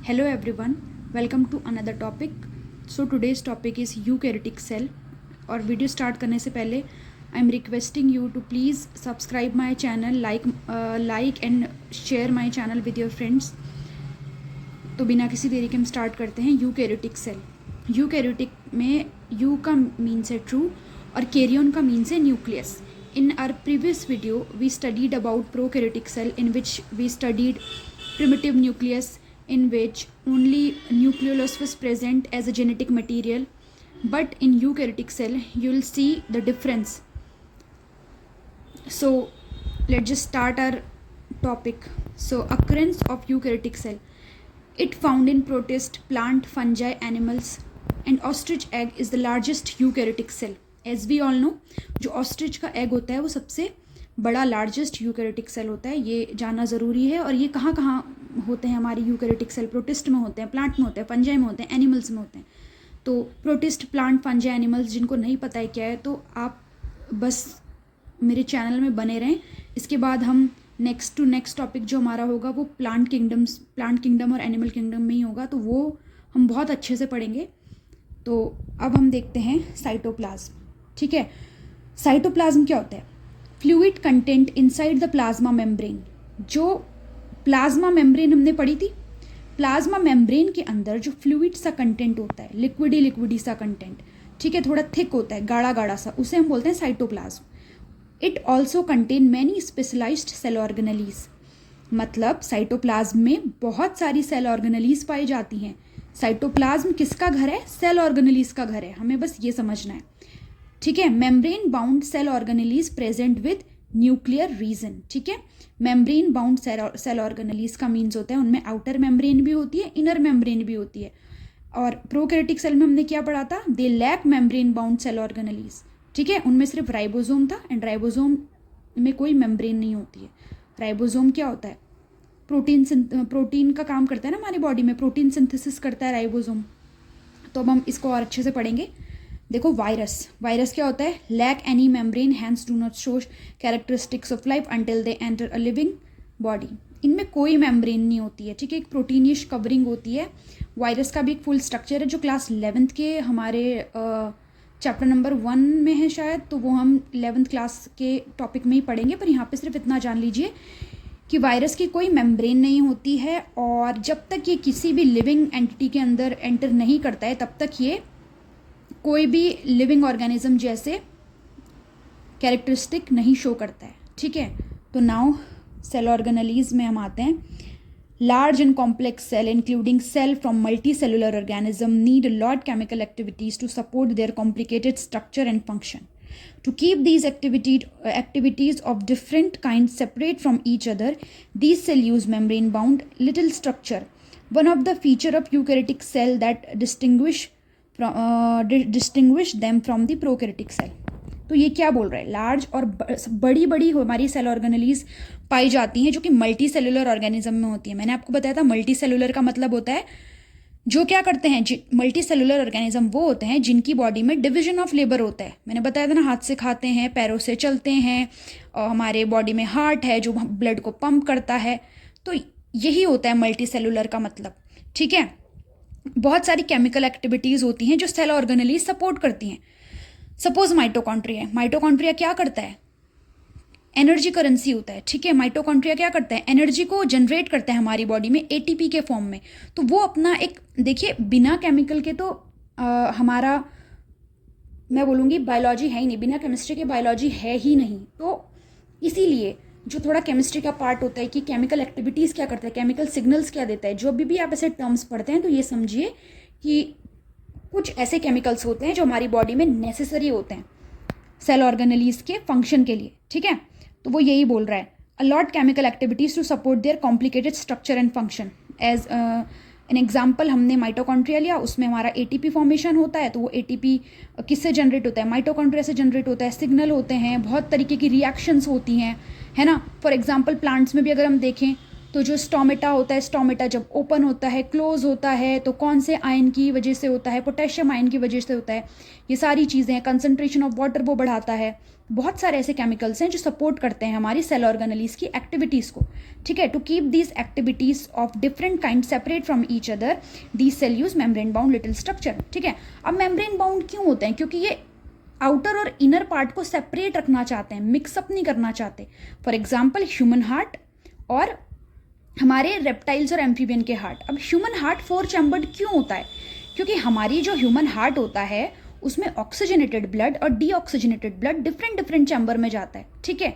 Hello everyone, welcome to another topic. So today's topic is eukaryotic cell. और video start करने से पहले I am requesting you to please subscribe my channel, like and share my channel with your friends. तो बिना किसी देरी के हम स्टार्ट करते हैं. Eukaryotic cell. यूकैरियोटिक में यू का मीन्स है ट्रू और कैरियन का मीन्स है nucleus. In our previous video, we studied about prokaryotic cell, in which we studied primitive nucleus, in which only nucleolus was present as a genetic material. But in eukaryotic cell, you will see the difference. So let's just start our topic. So occurrence of eukaryotic cell. It found in protist, plant, fungi, animals, and ostrich egg is the largest eukaryotic cell. As we all know, जो ostrich का egg होता है वो सबसे बड़ा largest eukaryotic cell होता है. ये जानना ज़रूरी है. और ये कहाँ कहाँ होते हैं हमारे यूकैरियोटिक सेल? प्रोटिस्ट में होते हैं, प्लांट में होते हैं, फंजाई में होते हैं, एनिमल्स में होते हैं. तो प्रोटिस्ट, प्लांट, फंजाई, एनिमल्स, जिनको नहीं पता है क्या है तो आप बस मेरे चैनल में बने रहें. इसके बाद हम नेक्स्ट टॉपिक जो हमारा होगा वो प्लांट किंगडम और एनिमल किंगडम में ही होगा. तो वो हम बहुत अच्छे से पढ़ेंगे. तो अब हम देखते हैं साइटोप्लाज्म. ठीक है, साइटोप्लाज्म क्या होता है? Fluid content inside the plasma membrane. जो प्लाज्मा मेम्ब्रेन हमने पढ़ी थी, प्लाज्मा मेम्ब्रेन के अंदर जो फ्लूइड सा कंटेंट होता है, लिक्विडी सा कंटेंट, ठीक है, थोड़ा थिक होता है, गाढ़ा सा, उसे हम बोलते हैं cytoplasm. It also contain many specialized cell organelles. मतलब साइटोप्लाज्म में बहुत सारी सेल ऑर्गेनेलीज पाई जाती हैं. साइटोप्लाज्म किसका घर है? सेल ऑर्गेनेलीज का घर है. हमें बस ये समझना है. ठीक है. Membrane bound cell organelles present with nuclear region. ठीक है, मेम्ब्रेन बाउंड सेल ऑर्गेनेलीज का मीन्स होता है उनमें आउटर मेम्ब्रेन भी होती है, इनर मेम्ब्रेन भी होती है. और प्रोकैरियोटिक सेल में हमने क्या पढ़ा था? They lack membrane bound cell organelles. ठीक है, उनमें सिर्फ राइबोसोम था एंड राइबोसोम में कोई मेम्ब्रेन नहीं होती है. राइबोसोम क्या होता है? प्रोटीन का काम करता है ना हमारी बॉडी में, प्रोटीन सिंथेसिस करता है राइबोसोम. तो अब हम इसको और अच्छे से पढ़ेंगे. देखो, वायरस क्या होता है? Lack any membrane, hence do not show characteristics of life until they enter a living body. इनमें कोई मेम्ब्रेन नहीं होती है. ठीक है, एक प्रोटीनिश कवरिंग होती है. वायरस का भी एक फुल स्ट्रक्चर है जो क्लास 11th के हमारे चैप्टर नंबर 1 में है शायद. तो वो हम 11th क्लास के टॉपिक में ही पढ़ेंगे. पर यहाँ पे सिर्फ इतना जान लीजिए कि वायरस की कोई मेम्ब्रेन नहीं होती है. और जब तक ये किसी भी लिविंग एंटिटी के अंदर एंटर नहीं करता है तब तक ये कोई भी लिविंग ऑर्गेनिज्म जैसे कैरेक्टरिस्टिक नहीं शो करता है. ठीक है, तो नाउ सेल ऑर्गेनेलीज में हम आते हैं. Large and complex cell including cell from multicellular organism need lot chemical activities to support their complicated structure and function. To keep these activities of different kinds separate from each other, these cells use membrane-bound little structure. One of the feature of eukaryotic cell that distinguish them from the prokaryotic cell. तो ये क्या बोल रहा है? Large और बड़ी हमारी cell organelles पाई जाती हैं जो कि मल्टी सेलुलर ऑर्गेनिज्म में होती है. मैंने आपको बताया था मल्टी सेलुलर का मतलब होता है जो क्या करते हैं. मल्टी सेलुलर ऑर्गेनिज्म वो होते हैं जिनकी बॉडी में डिवीजन ऑफ लेबर होता है. मैंने बताया था ना, हाथ से खाते हैं, पैरों से चलते हैं, और हमारे बॉडी में हार्ट है जो ब्लड को पंप करता है. तो यही होता है मल्टी सेलुलर का मतलब. ठीक है, बहुत सारी केमिकल एक्टिविटीज़ होती हैं जो सेल ऑर्गेनेलीज सपोर्ट करती हैं. सपोज माइटोकॉन्ड्रिया है. माइटोकॉन्ड्रिया क्या करता है? एनर्जी करेंसी होता है. ठीक है, माइटोकॉन्ड्रिया क्या करता है? एनर्जी को जनरेट करता है हमारी बॉडी में एटीपी के फॉर्म में. तो वो अपना एक, देखिए, बिना केमिकल के तो हमारा, मैं बोलूँगी, बायोलॉजी है ही नहीं. बिना केमिस्ट्री के बायोलॉजी है ही नहीं. तो इसीलिए जो थोड़ा केमिस्ट्री का पार्ट होता है कि केमिकल एक्टिविटीज़ क्या करता है, केमिकल सिग्नल्स क्या देता है, जो भी आप ऐसे टर्म्स पढ़ते हैं तो ये समझिए कि कुछ ऐसे केमिकल्स होते हैं जो हमारी बॉडी में नेसेसरी होते हैं सेल ऑर्गेनेलीज के फंक्शन के लिए. ठीक है, तो वो यही बोल रहा है. A lot chemical activities to support their complicated structure and function. As an example हमने माइटोकॉन्ड्रिया लिया, उसमें हमारा एटीपी फॉर्मेशन होता है. तो वो एटीपी किससे जनरेट होता है? माइटोकॉन्ड्रिया से जनरेट होता है. सिग्नल होते हैं, बहुत तरीके की रिएक्शंस होती हैं, है ना. फॉर एग्जाम्पल प्लांट्स में भी अगर हम देखें तो जो स्टोमेटा होता है, स्टोमेटा जब ओपन होता है, क्लोज होता है, तो कौन से आयन की वजह से होता है? पोटेशियम आयन की वजह से होता है। ये सारी चीज़ें, कंसंट्रेशन ऑफ वाटर वो बढ़ाता है। बहुत सारे ऐसे केमिकल्स हैं जो सपोर्ट करते हैं हमारी सेल ऑर्गेनेलीज की एक्टिविटीज़ को, ठीक है। To keep these activities of different kind separate from each other, these cell use membrane bound little structure, ठीक है। अब मेम्ब्रेन बाउंड क्यों होते हैं? क्योंकि ये आउटर और इनर पार्ट को सेपरेट रखना चाहते हैं, मिक्सअप नहीं करना चाहते। फॉर एग्जाम्पल ह्यूमन हार्ट और हमारे रेप्टाइल्स और एम्फीबियन के हार्ट। अब ह्यूमन हार्ट 4 चैम्बर्ड क्यों होता है? क्योंकि हमारी जो ह्यूमन हार्ट होता है उसमें ऑक्सीजनेटेड ब्लड और deoxygenated blood different different chamber में जाता है, ठीक है।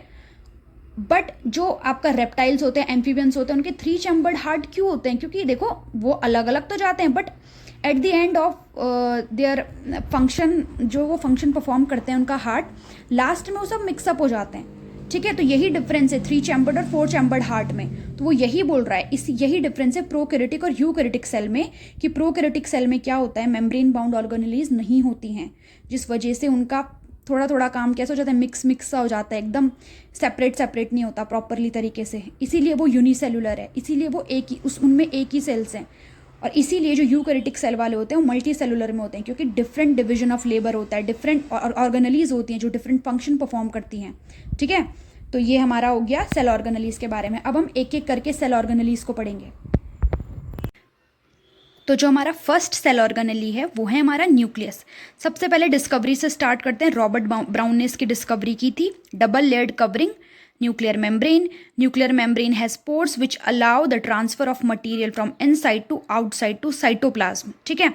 बट जो आपका रेप्टाइल्स होते हैं, एम्फीबियंस होते हैं, उनके 3 चैम्बर्ड हार्ट क्यों होते हैं? क्योंकि देखो वो अलग अलग तो जाते हैं, but at the end of their function, जो वो फंक्शन परफॉर्म करते हैं उनका हार्ट, लास्ट में वो सब मिक्सअप हो जाते हैं, ठीक है। तो यही डिफरेंस है 3 चैम्बर्ड और 4 चैम्बर्ड हार्ट में। तो वो यही बोल रहा है, यही डिफरेंस है प्रोकैरियोटिक और यूकैरियोटिक सेल में, कि प्रोकैरियोटिक सेल में क्या होता है, मेम्ब्रेन बाउंड ऑर्गेनेलीज नहीं होती हैं, जिस वजह से उनका थोड़ा थोड़ा काम कैसे हो जाता है, मिक्स सा हो जाता है, एकदम सेपरेट नहीं होता प्रॉपरली तरीके से। इसीलिए वो यूनिसेलुलर है, इसीलिए वो उनमें एक ही सेल्स हैं। और इसीलिए जो यूकैरियोटिक सेल वाले होते हैं वो मल्टी सेलुलर में होते हैं, क्योंकि डिफरेंट डिविजन ऑफ लेबर होता है, डिफरेंट ऑर्गेनेलीज होती हैं जो डिफरेंट फंक्शन परफॉर्म करती हैं, ठीक है। तो ये हमारा हो गया सेल ऑर्गेनेलीज के बारे में। अब हम एक एक करके सेल ऑर्गेनेलीज को पढ़ेंगे। तो जो हमारा फर्स्ट सेल ऑर्गेनेली है वो है हमारा न्यूक्लियस। सबसे पहले डिस्कवरी से स्टार्ट करते हैं। रॉबर्ट ब्राउन ने इसकी डिस्कवरी की थी। Double layered covering nuclear membrane. Nuclear membrane has pores which allow the transfer of material from inside to outside to cytoplasm, ठीक है।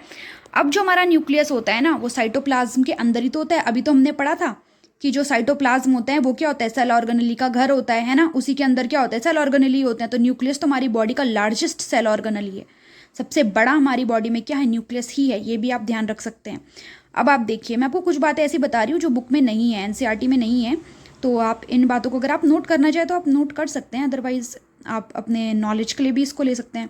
अब जो हमारा न्यूक्लियस होता है ना, वो साइटोप्लाज्म के अंदर ही तो होता है। अभी तो हमने पढ़ा था कि जो साइटोप्लाज्म होता है वो क्या होता है, सेल ऑर्गेनेली का घर होता है ना। उसी के अंदर क्या होता है, सेल ऑर्गेनेली होते हैं। तो न्यूक्लियस तो हमारी बॉडी का लार्जेस्ट सेल ऑर्गेनेली है। सबसे बड़ा हमारी बॉडी में क्या है, न्यूक्लियस ही है। ये भी आप ध्यान रख सकते हैं। अब आप देखिए, मैं आपको कुछ बातें ऐसी बता रही हूँ जो बुक में नहीं है, एनसीईआरटी में नहीं है। तो आप इन बातों को अगर आप नोट करना चाहें तो आप नोट कर सकते हैं, अदरवाइज आप अपने नॉलेज के लिए भी इसको ले सकते हैं।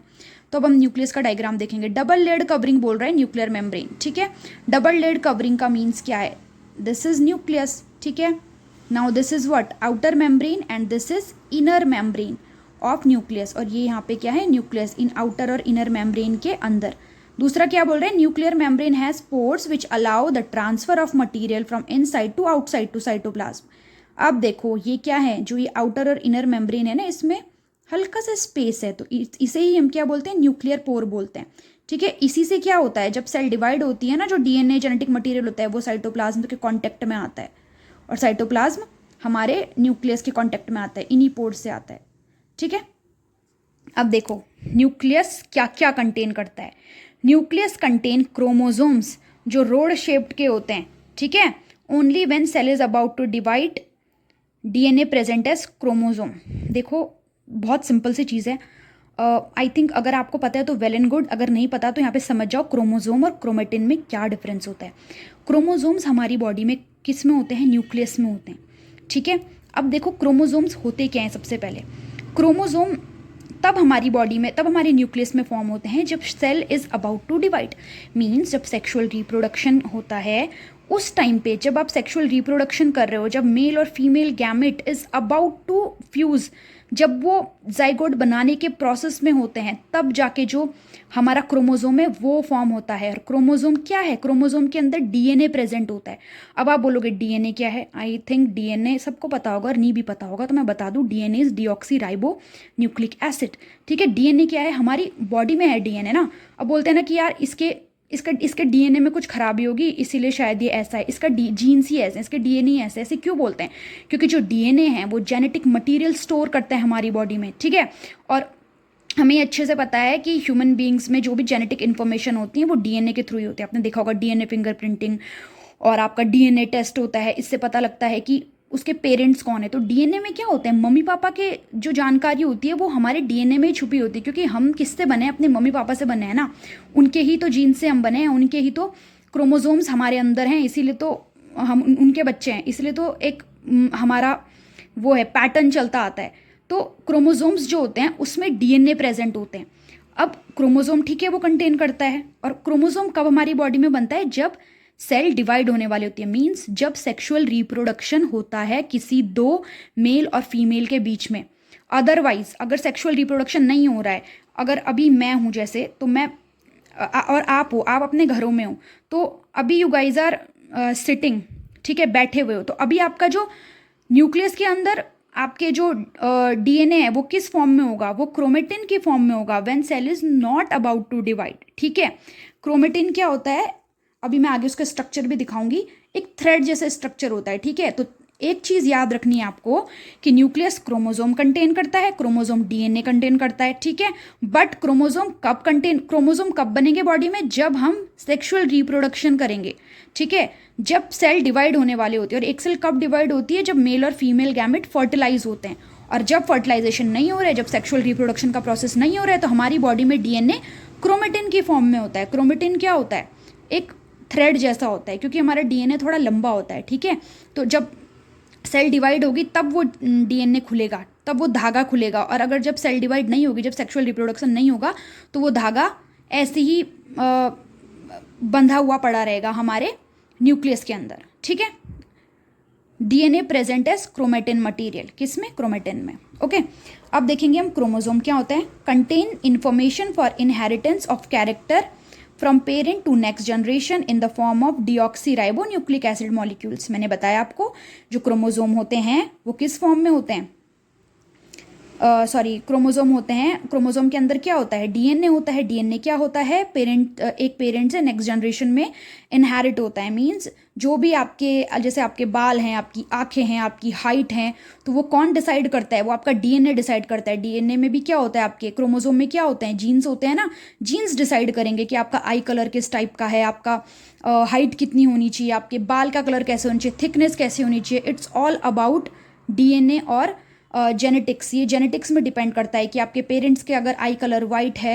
तो अब हम न्यूक्लियस का डायग्राम देखेंगे। डबल लेयर्ड कवरिंग बोल रहा है न्यूक्लियर मेम्ब्रेन, ठीक है। डबल लेयर्ड कवरिंग का मीन्स क्या है, दिस इज न्यूक्लियस, ठीक है। Now this is what, outer membrane, and this is inner membrane of nucleus. और ये यहाँ पे क्या है, न्यूक्लियस इन आउटर और इनर मेम्ब्रेन के अंदर। दूसरा क्या बोल रहे हैं, nuclear membrane has pores which allow the transfer of material from inside to outside to cytoplasm. अब देखो ये क्या है, जो ये आउटर और इनर मेम्ब्रेन है ना, इसमें हल्का सा स्पेस है, तो इसे ही हम क्या बोलते हैं, न्यूक्लियर पोर बोलते हैं, ठीक है। इसी से क्या होता है, जब सेल डिवाइड होती है ना, जो डीएनए जेनेटिक मटेरियल होता है वो साइटोप्लाज्म के कांटेक्ट में आता है, और साइटोप्लाज्म हमारे न्यूक्लियस के कांटेक्ट में आता है, इन्हीं पोर से आता है, ठीक है। अब देखो न्यूक्लियस क्या क्या कंटेन करता है। न्यूक्लियस कंटेन क्रोमोसोम्स जो रोड शेप्ड के होते हैं, ठीक है। Only when cell is about to divide DNA present as chromosome. देखो बहुत सिंपल सी चीज़ है। आई थिंक अगर आपको पता है तो वेल एंड गुड, अगर नहीं पता तो यहाँ पे समझ जाओ क्रोमोसोम और क्रोमेटिन में क्या डिफरेंस होता है। क्रोमोसोम्स हमारी बॉडी में किस में होते हैं, न्यूक्लियस में होते हैं, ठीक है। अब देखो क्रोमोसोम्स होते क्या हैं, सबसे पहले क्रोमोसोम तब हमारी बॉडी में, तब हमारे न्यूक्लियस में फॉर्म होते हैं जब cell is about to divide. Means जब सेक्सुअल रिप्रोडक्शन होता है, उस टाइम पे जब आप सेक्सुअल रिप्रोडक्शन कर रहे हो, जब मेल और female gamete is about to fuse, जब वो जाइगोट बनाने के प्रोसेस में होते हैं, तब जाके जो हमारा क्रोमोसोम है वो फॉर्म होता है। और क्रोमोसोम क्या है, क्रोमोसोम के अंदर डीएनए प्रेजेंट होता है। अब आप बोलोगे डीएनए क्या है, आई थिंक डीएनए सबको पता होगा, और नहीं भी पता होगा तो मैं बता दूं, DNA is deoxy ribo nucleic acid, ठीक है। डीएनए क्या है, हमारी बॉडी में है डीएनए ना। अब बोलते हैं ना कि यार इसके डीएनए में कुछ खराबी होगी इसीलिए शायद ये ऐसा है, इसका जीन्स ही ऐसे, इसके डीएनए ऐसे, ऐसे क्यों बोलते हैं, क्योंकि जो डीएनए है वो जेनेटिक मटेरियल स्टोर करता है हमारी बॉडी में, ठीक है। और हमें अच्छे से पता है कि ह्यूमन बींग्स में जो भी जेनेटिक इन्फॉर्मेशन होती है वो डीएनए के थ्रू ही होती है। आपने देखा होगा डीएनए फिंगरप्रिंटिंग, और आपका डीएनए टेस्ट होता है, इससे पता लगता है कि उसके पेरेंट्स कौन है। तो डीएनए में क्या होता है, मम्मी पापा के जो जानकारी होती है वो हमारे डीएनए में ही छुपी होती है, क्योंकि हम किससे बने हैं, अपने मम्मी पापा से बने हैं ना, उनके ही तो जीन से हम बने हैं, उनके ही तो क्रोमोसोम्स हमारे अंदर हैं, इसीलिए तो हम उनके बच्चे हैं, इसलिए तो एक हमारा वो है पैटर्न चलता आता है। तो क्रोमोसोम्स जो होते हैं उसमें डीएनए प्रेजेंट होते हैं। अब क्रोमोसोम ठीक है वो कंटेन करता है, और क्रोमोसोम कब हमारी बॉडी में बनता है, जब सेल डिवाइड होने वाली होती है। मीन्स जब सेक्सुअल रिप्रोडक्शन होता है किसी दो मेल और फीमेल के बीच में, अदरवाइज अगर सेक्सुअल रिप्रोडक्शन नहीं हो रहा है, अगर अभी मैं हूँ जैसे, तो मैं और आप हो, आप अपने घरों में हो, तो अभी यू गाइज आर सिटिंग, ठीक है, बैठे हुए हो, तो अभी आपका जो न्यूक्लियस के अंदर आपके जो डीएनए है वो किस फॉर्म में होगा, वो क्रोमेटिन की फॉर्म में होगा when cell is not about to divide, ठीक है। क्रोमेटिन क्या होता है, अभी मैं आगे उसका स्ट्रक्चर भी दिखाऊंगी, एक थ्रेड जैसा स्ट्रक्चर होता है, ठीक है। तो एक चीज याद रखनी है आपको कि न्यूक्लियस क्रोमोसोम कंटेन करता है, क्रोमोसोम डीएनए कंटेन करता है, ठीक है। बट क्रोमोसोम कब बनेंगे बॉडी में, जब हम सेक्सुअल रिप्रोडक्शन करेंगे, ठीक है, जब सेल डिवाइड होने वाले होते हैं। और एक सेल कब डिवाइड होती है, जब मेल और फीमेल गैमेट फर्टिलाइज होते हैं। और जब फर्टिलाइजेशन नहीं हो रहा है, जब सेक्सुअल रिप्रोडक्शन का प्रोसेस नहीं हो रहा है, तो हमारी बॉडी में डीएनए क्रोमेटिन की फॉर्म में होता है। क्रोमेटिन क्या होता है, एक थ्रेड जैसा होता है, क्योंकि हमारा डीएनए थोड़ा लंबा होता है, ठीक है। तो जब सेल डिवाइड होगी तब वो डीएनए खुलेगा, तब वो धागा खुलेगा। और अगर जब सेल डिवाइड नहीं होगी, जब सेक्सुअल रिप्रोडक्शन नहीं होगा, तो वो धागा ऐसे ही बंधा हुआ पड़ा रहेगा हमारे न्यूक्लियस के अंदर, ठीक है। DNA present as chromatin material, किसमें, क्रोमेटिन में, ओके। अब देखेंगे हम क्रोमोसोम क्या होता है। Contain information for inheritance of character from parent to next generation in the form of deoxyribonucleic acid molecules. मैंने बताया आपको जो क्रोमोसोम होते हैं वो किस फॉर्म में होते हैं, क्रोमोसोम होते हैं। क्रोमोसोम के अंदर क्या होता है, डीएनए होता है। डीएनए क्या होता है, एक पेरेंट से नेक्स्ट जनरेशन में इनहेरिट होता है। मींस जो भी आपके, जैसे आपके बाल हैं, आपकी आंखें हैं, आपकी हाइट हैं, तो वो कौन डिसाइड करता है, वो आपका डीएनए डिसाइड करता है। डीएनए में भी क्या होता है, आपके क्रोमोसोम में क्या होते हैं, जीन्स होते हैं ना। जीन्स डिसाइड करेंगे कि आपका आई कलर किस टाइप का है, आपका हाइट कितनी होनी चाहिए, आपके बाल का कलर कैसे होना चाहिए, थिकनेस कैसे होनी चाहिए। इट्स ऑल अबाउट डीएनए और जेनेटिक्स। ये जेनेटिक्स में डिपेंड करता है कि आपके पेरेंट्स के अगर आई कलर वाइट है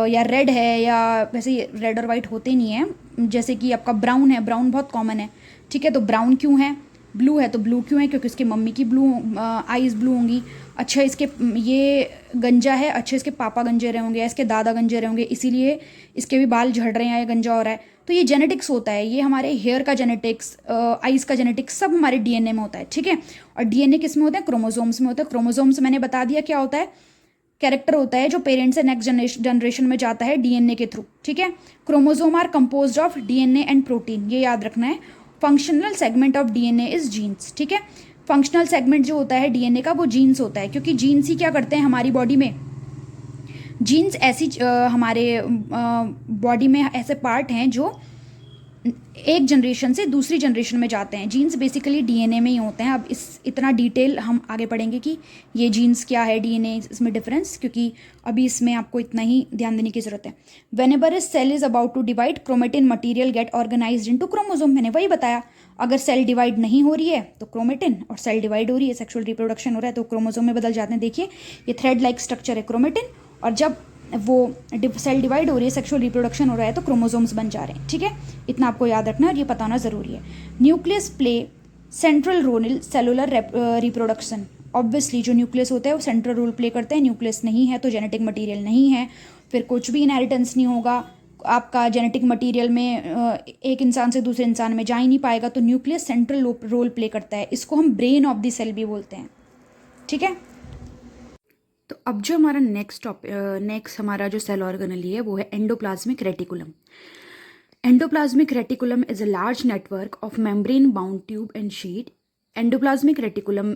या रेड है, या वैसे रेड और वाइट होते नहीं है, जैसे कि आपका ब्राउन है, ब्राउन बहुत कॉमन है, ठीक है। तो ब्राउन क्यों है, ब्लू है तो ब्लू क्यों है, क्योंकि इसके मम्मी की ब्लू आईज ब्लू होंगी। अच्छा इसके ये गंजा है, अच्छा इसके पापा गंजे रहे होंगे, या इसके दादा गंजे रहे होंगे, इसीलिए इसके भी बाल झड़ रहे हैं या गंजा हो रहा है। तो ये जेनेटिक्स होता है, ये हमारे हेयर का जेनेटिक्स, आइज का जेनेटिक्स सब हमारे डीएनए में होता है, ठीक है। और डीएनए किस में होता है, क्रोमोसोम्स में होता है। क्रोमोसोम्स मैंने बता दिया क्या होता है, कैरेक्टर होता है जो पेरेंट से नेक्स्ट जनरेशन में जाता है डीएनए के थ्रू, ठीक है। Chromosome are composed of DNA and protein, ये याद रखना है। Functional segment of DNA is genes, ठीक है। फंक्शनल सेगमेंट जो होता है डीएनए का वो जीन्स होता है, क्योंकि जीन्स ही क्या करते हैं हमारी बॉडी में। जीन्स ऐसी हमारे बॉडी में ऐसे पार्ट हैं जो एक जनरेशन से दूसरी जनरेशन में जाते हैं। जीन्स बेसिकली डीएनए में ही होते हैं। अब इस इतना डिटेल हम आगे पढ़ेंगे कि ये जीन्स क्या है, डीएनए इसमें डिफरेंस, क्योंकि अभी इसमें आपको इतना ही ध्यान देने की जरूरत है। Whenever is cell is about to divide, chromatin material get organized into chromosome. मैंने वही बताया, अगर सेल डिवाइड नहीं हो रही है तो क्रोमेटिन, और सेल डिवाइड हो रही है, सेक्सुअल रिप्रोडक्शन हो रहा है, तो क्रोमोसोम में बदल जाते हैं। देखिए ये थ्रेड लाइक स्ट्रक्चर है क्रोमेटिन, और जब वो सेल डिवाइड हो रही है, सेक्सुअल रिप्रोडक्शन हो रहा है, तो क्रोमोसोम्स बन जा रहे हैं, ठीक है। इतना आपको याद रखना है और ये पता होना ज़रूरी है। Nucleus play central role in cellular reproduction. Obviously जो न्यूक्लियस होता है वो सेंट्रल रोल प्ले करते हैं। न्यूक्लियस नहीं है तो जेनेटिक मटीरियल नहीं है, फिर कुछ भी इनहेरिटेंस नहीं होगा आपका। जेनेटिक मटीरियल में एक इंसान से दूसरे इंसान में जा ही नहीं पाएगा। तो न्यूक्लियस सेंट्रल रोल प्ले करता है, इसको हम ब्रेन ऑफ द सेल भी बोलते हैं, ठीक है। तो अब जो हमारा नेक्स्ट हमारा जो सेल ऑर्गेनली है वो है endoplasmic reticulum. Endoplasmic reticulum is a large network of membrane bound tube and sheet. Endoplasmic reticulum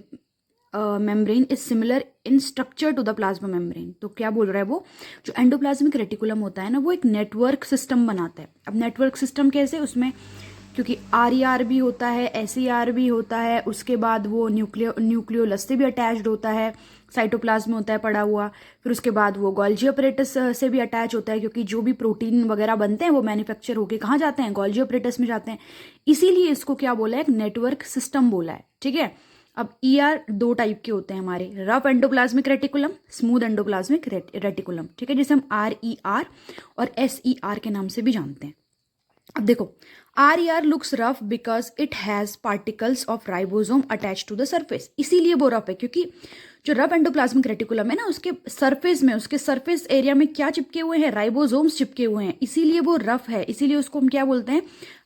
membrane is similar in structure to the plasma membrane. तो क्या बोल रहा है वो, जो एंडोप्लाज्मिक रेटिकुलम होता है ना, वो एक नेटवर्क सिस्टम बनाता है। अब नेटवर्क सिस्टम कैसे, उसमें क्योंकि आर भी होता है, एस भी होता है, उसके बाद वो न्यूक्लियोलस से भी अटैच्ड होता है, साइटोप्लाज्म होता है पड़ा हुआ, फिर उसके बाद वो गोल्जी अपरेटस से भी अटैच होता है, क्योंकि जो भी प्रोटीन वगैरह बनते हैं वो मैन्युफैक्चर होके कहाँ जाते हैं, गोल्जी अपरेटस में जाते हैं। इसीलिए इसको क्या बोला है, एक नेटवर्क सिस्टम बोला है, ठीक है। अब ईआर दो टाइप के होते हैं हमारे, rough endoplasmic reticulum, smooth endoplasmic reticulum, ठीक है, जिसे हम RER और SER के नाम से भी जानते हैं। अब देखो RER looks rough because it has particles of ribosome attach to the surface. इसीलिए वो रफ है, क्योंकि जो रफ एंडोप्लाज्मिक रेटिकुलम है ना, उसके सरफेस में, उसके सरफेस एरिया में क्या चिपके हुए हैं, राइबोसोम्स चिपके हुए हैं, इसीलिए वो रफ है। इसीलिए उसको हम क्या बोलते हैं,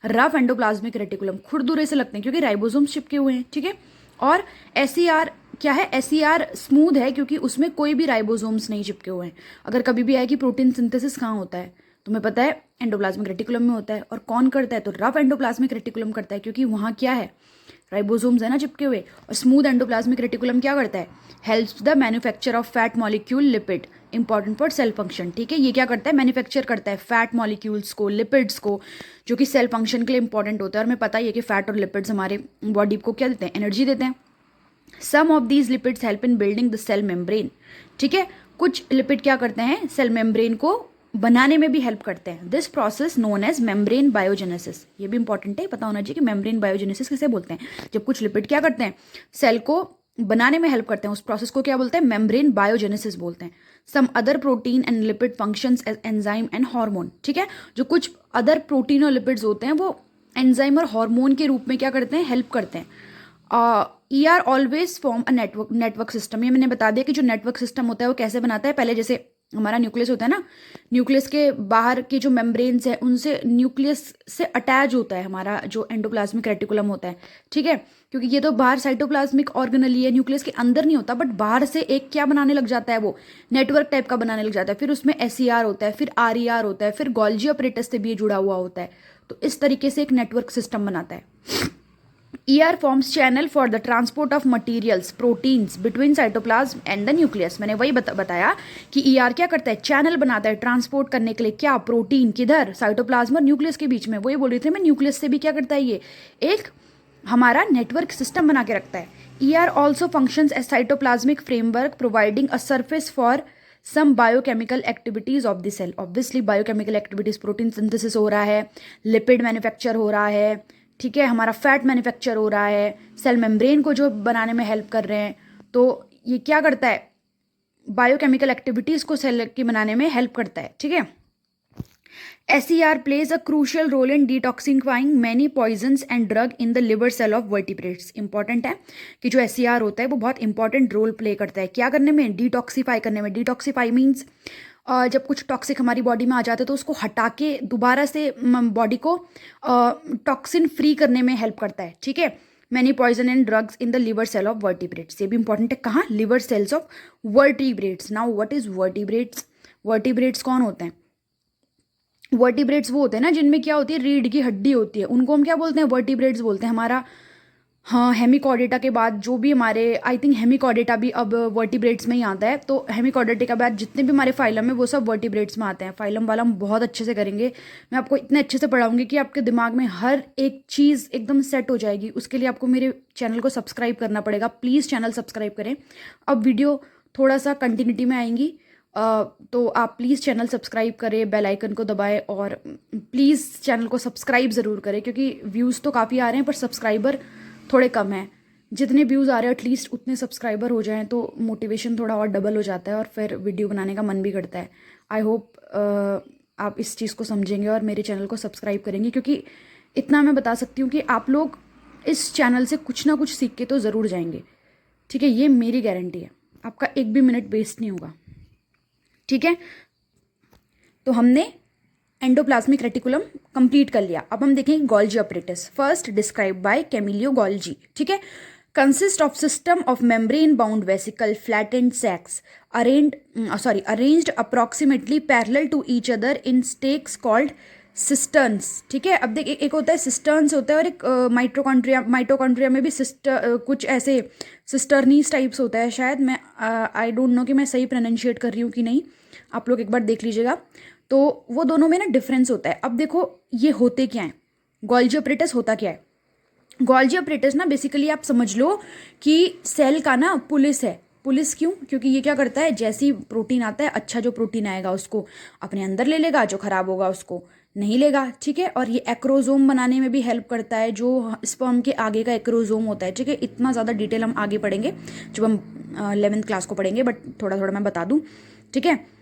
रफ एंडोप्लाज्मिक रेटिकुलम। खुरदुरे से लगते हैं क्योंकि राइबोसोम्स चिपके हुए हैं, ठीक है। और SER क्या है, SER स्मूथ है क्योंकि उसमें कोई भी राइबोसोम्स नहीं चिपके हुए हैं। अगर कभी भी आए कि प्रोटीन सिंथेसिस कहाँ होता है, तुम्हें पता है एंडोप्लाज्मिक रेटिकुलम में होता है। और कौन करता है, तो रफ एंडोप्लाज्मिक रेटिकुलम करता है, क्योंकि वहाँ क्या है, राइबोसोम्स है ना चिपके हुए। और स्मूथ एंडोप्लाज्मिक रेटिकुलम क्या करता है, helps the manufacture of fat molecule lipid, important for sale function. ठीक है, ये क्या करता है, मैन्युफैक्चर करता है फैट मॉलिक्यूल्स को, लिपिड्स को, जो कि सेल फंक्शन के लिए इंपॉर्टेंट होता है। और हमें पता ही है कि फैट और लिपिड्स हमारे बॉडी को क्या देते हैं, एनर्जी देते हैं। Some of these lipids help in building the cell membrane. ठीक है, कुछ लिपिड क्या करते हैं, सेल मेम्ब्रेन को बनाने में भी हेल्प करते हैं। This process known as membrane biogenesis. ये भी इंपॉर्टेंट है, पता होना चाहिए कि मेम्ब्रेन बायोजेनेसिस किसे बोलते हैं। जब कुछ लिपिड क्या करते हैं, सेल को बनाने में हेल्प करते हैं, उस प्रोसेस को क्या बोलते हैं, मेम्ब्रेन बायोजेनेसिस बोलते हैं। Some other protein and lipid functions as enzyme and hormone. ठीक है, जो कुछ अदर प्रोटीन और लिपिड्स होते हैं वो एंजाइम और हार्मोन के रूप में क्या करते हैं, हेल्प करते हैं। ER always form a network system. ये मैंने बता दिया कि जो नेटवर्क सिस्टम होता है वो कैसे बनाता है। पहले जैसे हमारा न्यूक्लियस होता है ना, न्यूक्लियस के बाहर के जो मेम्ब्रेन्स है उनसे न्यूक्लियस से अटैच होता है हमारा जो एंडोप्लाज्मिक रेटिकुलम होता है। ठीक है, क्योंकि ये तो बाहर साइटोप्लाज्मिक ऑर्गेनेल है, न्यूक्लियस के अंदर नहीं होता, बट बाहर से एक क्या बनाने लग जाता है, वो नेटवर्क टाइप का बनाने लग जाता है। फिर उसमें SER होता है, फिर RER होता है, फिर गोल्जी ऑपरेटस से भी ये जुड़ा हुआ होता है। तो इस तरीके से एक नेटवर्क सिस्टम बनाता है। ER forms channel for the transport of materials, proteins between cytoplasm and the nucleus। मैंने वही बताया कि ER क्या करता है, चैनल बनाता है ट्रांसपोर्ट करने के लिए, क्या, प्रोटीन, किधर, साइटोप्लाज्म और न्यूक्लियस के बीच में। वही बोल रही थी मैं, न्यूक्लियस से भी क्या करता है, ये एक हमारा नेटवर्क सिस्टम बना के रखता है। ER also functions as cytoplasmic framework providing a surface for some biochemical activities of the cell. Obviously biochemical activities, protein synthesis हो रहा है, लिपिड मैन्युफैक्चर हो रहा है, ठीक है, हमारा फैट मैन्युफैक्चर हो रहा है, सेल मेम्ब्रेन को जो बनाने में हेल्प कर रहे हैं। तो ये क्या करता है, बायोकेमिकल एक्टिविटीज़ को सेल की बनाने में हेल्प करता है। ठीक है, SER plays a crucial role in detoxifying many poisons and drug in the liver cell of vertebrates। Important है कि जो SER होता है वो बहुत इंपॉर्टेंट रोल प्ले करता है क्या करने में, डिटॉक्सीफाई करने में। डिटॉक्सीफाई मीन्स जब कुछ टॉक्सिक हमारी बॉडी में आ जाते हैं तो उसको हटा के दोबारा से बॉडी को टॉक्सिन फ्री करने में हेल्प करता है। ठीक है, many poison and drugs in the liver cell of vertebrates. ये भी इंपॉर्टेंट है, कहाँ, liver cells of vertebrates. Now what is vertebrates, vertebrates कौन होते हैं, वर्टिब्रेट्स वो होते हैं ना जिनमें क्या होती है, रीढ़ की हड्डी होती है, उनको हम क्या बोलते हैं, वर्टिब्रेट्स बोलते हैं। हमारा हाँ, हेमिकॉर्डेटा के बाद जो भी हमारे, आई थिंक हेमिकॉर्डेटा भी अब वर्टिब्रेट्स में ही आता है। तो हेमिकॉर्डेटा के बाद जितने भी हमारे फाइलम है वो सब वर्टिब्रेट्स में आते हैं। फाइलम वाला हम बहुत अच्छे से करेंगे, मैं आपको इतने अच्छे से पढ़ाऊंगी कि आपके दिमाग में हर एक चीज़ एकदम सेट हो जाएगी। उसके लिए आपको मेरे चैनल को सब्सक्राइब करना पड़ेगा, प्लीज़ चैनल सब्सक्राइब करें। अब वीडियो थोड़ा सा कंटिन्यूटी में आएंगी, तो आप प्लीज़ चैनल सब्सक्राइब करें, बेल आइकन को दबाएं और प्लीज़ चैनल को सब्सक्राइब ज़रूर करें, क्योंकि व्यूज़ तो काफ़ी आ रहे हैं पर सब्सक्राइबर थोड़े कम हैं। जितने व्यूज़ आ रहे हैं एटलीस्ट उतने सब्सक्राइबर हो जाएं तो मोटिवेशन थोड़ा और डबल हो जाता है और फिर वीडियो बनाने का मन भी करता है। आई होप आप इस चीज़ को समझेंगे और मेरे चैनल को सब्सक्राइब करेंगे, क्योंकि इतना मैं बता सकती हूँ कि आप लोग इस चैनल से कुछ ना कुछ सीख के तो ज़रूर जाएंगे। ठीक है, ये मेरी गारंटी है, आपका एक भी मिनट वेस्ट नहीं होगा। ठीक है, तो हमने एंडोप्लाज्मिक रेटिकुलम कंप्लीट कर लिया। अब हम देखेंगे Golgi apparatus, first describe by Camillo Golgi. ठीक है, consist of system of membrane bound vesicle flattened sacs arranged approximately parallel to each other in stacks called cisterns. ठीक है, अब देख एक होता है सिस्टर्न्स होता है और एक माइटोकॉन्ड्रिया में भी कुछ ऐसे सिस्टर्नीस टाइप्स होता है शायद, मैं आई डोंट नो कि मैं सही प्रोनाउंशिएट कर रही हूँ कि नहीं, आप लोग एक बार देख लीजिएगा। तो वो दोनों में ना डिफरेंस होता है। अब देखो ये होते क्या हैं, गोल्जी ऑपरेटस होता क्या है, गोल्जी ऑपरेटस ना बेसिकली आप समझ लो कि सेल का ना पुलिस है। पुलिस क्यों, क्योंकि ये क्या करता है, जैसी प्रोटीन आता है, अच्छा जो प्रोटीन आएगा उसको अपने अंदर ले लेगा, जो खराब होगा उसको नहीं लेगा। ठीक है, और ये एक्रोजोम बनाने में भी हेल्प करता है, जो स्पर्म के आगे का एक्रोजोम होता है। ठीक है, इतना ज़्यादा डिटेल हम आगे पढ़ेंगे जब हम 11th क्लास को पढ़ेंगे, बट थोड़ा थोड़ा मैं बता दूँ। ठीक है,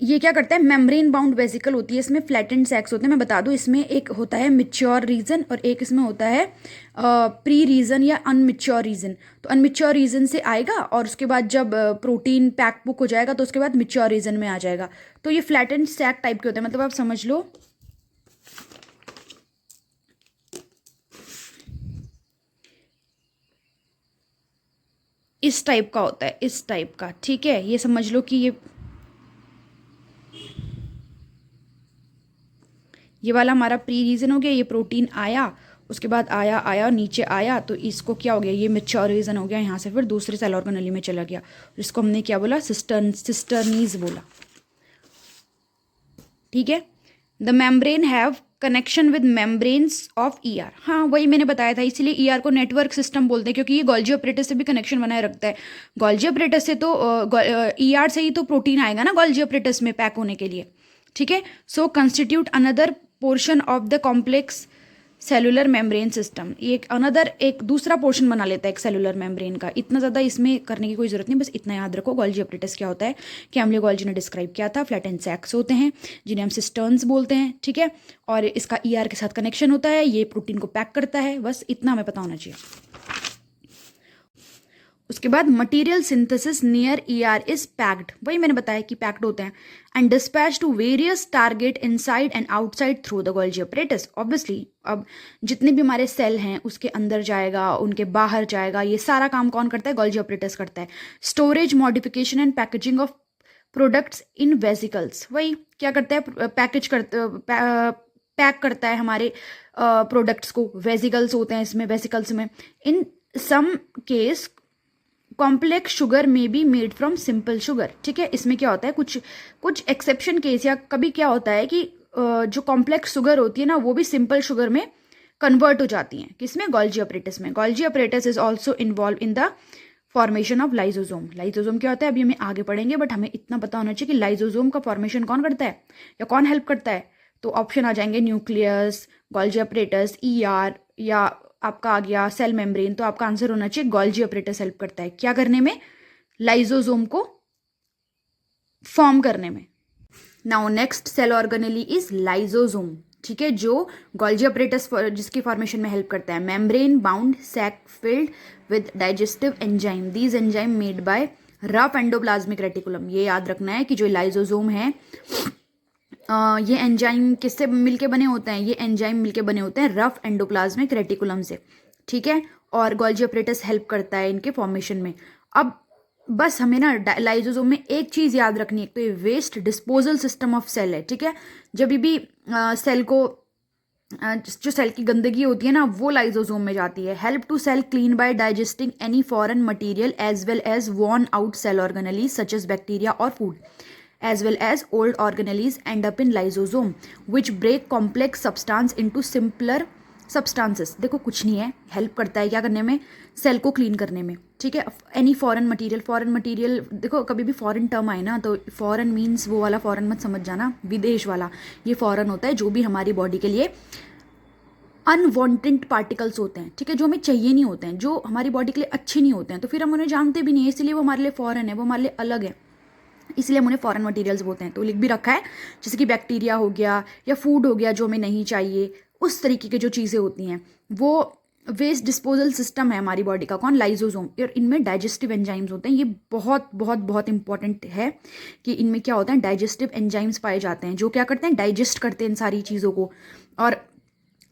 ये क्या करता है, मेम्ब्रेन बाउंड वेसिकल होती है, इसमें फ्लैटेंड सैक्स होते हैं। मैं बता दूं, इसमें एक होता है मिच्योर रीजन और एक इसमें होता है प्री रीजन या अनमिच्योर रीजन। तो अनमिच्योर रीजन से आएगा और उसके बाद जब प्रोटीन पैक बुक हो जाएगा तो उसके बाद मिच्योर रीजन में आ जाएगा। तो ये फ्लैटेंड सैक टाइप के होते हैं, मतलब आप समझ लो इस टाइप का होता है, इस टाइप का, ठीक है। ये समझ लो कि ये वाला हमारा प्री रीजन हो गया, ये प्रोटीन आया, उसके बाद आया आया नीचे आया, तो इसको क्या हो गया, ये मैच्योर रीजन हो गया, यहाँ से फिर दूसरे सेल ऑर्गेनेली में चला गया, जिसको हमने क्या बोला, सिस्टर्नीज बोला, ठीक है। The membrane have connection with membranes of ER, हाँ वही मैंने बताया था, इसीलिए ईआर को नेटवर्क सिस्टम बोलते हैं, क्योंकि ये गोल्जी ऑपरेटस से भी कनेक्शन बनाए रखता है। गोल्जी ऑपरेटस से तो ईआर से ही तो प्रोटीन आएगा ना गोल्जी ऑपरेटस में पैक होने के लिए, ठीक है। So constitute another portion of the complex cellular membrane system, ये एक दूसरा पोर्शन बना लेता है एक सेलुलर मेम्ब्रेन का। इतना ज़्यादा इसमें करने की कोई ज़रूरत नहीं, बस इतना याद रखो गोल्जी ऑपरेटस क्या होता है, कि हमने गोल्जी ने डिस्क्राइब किया था, फ्लैटेंड सैक्स होते हैं जिन्हें हम सिस्टर्न्स बोलते हैं, ठीक है। और इसका ईआर के साथ कनेक्शन होता है, ये प्रोटीन को पैक करता है, बस इतना हमें पता होना चाहिए। उसके बाद material synthesis near ER is packed, वही मैंने बताया कि पैक्ड होते हैं, and dispatch to various target inside and outside through the Golgi apparatus. Obviously अब जितने भी हमारे सेल हैं उसके अंदर जाएगा, उनके बाहर जाएगा, ये सारा काम कौन करता है, गोल्जी ऑपरेटस करता है। Storage, modification and packaging of products in vesicles, वही क्या करता है, पैक करता है हमारे प्रोडक्ट्स को, वेसिकल्स होते हैं इसमें, वेसिकल्स में। इन सम केस कॉम्प्लेक्स शुगर में be made from simple sugar, ठीक है। इसमें क्या होता है, कुछ एक्सेप्शन केस या कभी क्या होता है कि जो कॉम्प्लेक्स शुगर होती है ना वो भी सिंपल शुगर में कन्वर्ट हो जाती हैं, किसमें, गोल्जी ऑपरेटस में। Golgi apparatus is also involve in the formation of lysosome. Lysosome क्या होता है अभी हमें आगे पढ़ेंगे, बट हमें इतना पता होना चाहिए कि लाइजोसोम का फॉर्मेशन कौन करता है या कौन हेल्प करता है। तो ऑप्शन आ जाएंगे न्यूक्लियस, गोल्जी ऑपरेटस, ईआर, या आपका आ गया सेल मेम्ब्रेन। तो आपका आंसर होना चाहिए गोल्जी ऑपरेटस हेल्प करता है क्या करने में, लाइजोसोम को फॉर्म करने में। Now next cell organelle is lysosome, ठीक है, जो गोल्जी ऑपरेटस जिसकी फॉर्मेशन में हेल्प करता है। Membrane bound sac filled with digestive enzyme, these enzyme made by rough endoplasmic reticulum. ये याद रखना है कि जो लाइजोसोम है ये एंजाइम किससे मिलके बने होते हैं, ये एंजाइम मिलके बने होते हैं रफ एंडोप्लाज्मिक रेटिकुलम से, ठीक है। और गोल्जी ऑपरेटस हेल्प करता है इनके फॉर्मेशन में। अब बस हमें ना लाइजोसोम में एक चीज़ याद रखनी है, तो ये waste disposal system of cell है, ठीक है। जब भी सेल को जो सेल की गंदगी होती है ना वो लाइजोसोम में जाती है। Help to cell clean by digesting any foreign material as well as worn out cell organelles such as bacteria और food, as well as old organelles end up in lysosome which break complex substance into simpler substances। देखो कुछ नहीं है, help करता है क्या करने में, सेल को क्लीन करने में, ठीक है। एनी फॉरेन मटेरियल, देखो कभी भी फॉरेन टर्म आए ना तो फॉरेन मीन्स वो वाला फॉरेन मत समझ जाना, विदेश वाला। ये फॉरेन होता है जो भी हमारी बॉडी के लिए अनवांटेड पार्टिकल्स होते हैं, ठीक है, जो हमें चाहिए नहीं होते हैं, जो हमारी बॉडी के लिए अच्छे नहीं होते हैं, तो फिर हम उन्हें जानते भी नहीं है, इसलिए वो हमारे लिए फॉरेन है, वो हमारे लिए अलग है, इसलिए हम उन्हें फॉरेन मटेरियल्स बोलते हैं। तो लिख भी रखा है, जैसे कि बैक्टीरिया हो गया या फूड हो गया जो हमें नहीं चाहिए, उस तरीके की जो चीज़ें होती हैं वो वेस्ट डिस्पोजल सिस्टम है हमारी बॉडी का, कौन, लाइजोसोम। और इनमें डाइजेस्टिव एंजाइम्स होते हैं, ये बहुत बहुत बहुत इंपॉर्टेंट है कि इनमें क्या होता है, डाइजेस्टिव एंजाइम्स पाए जाते हैं जो क्या करते हैं, डाइजेस्ट करते हैं इन सारी चीज़ों को। और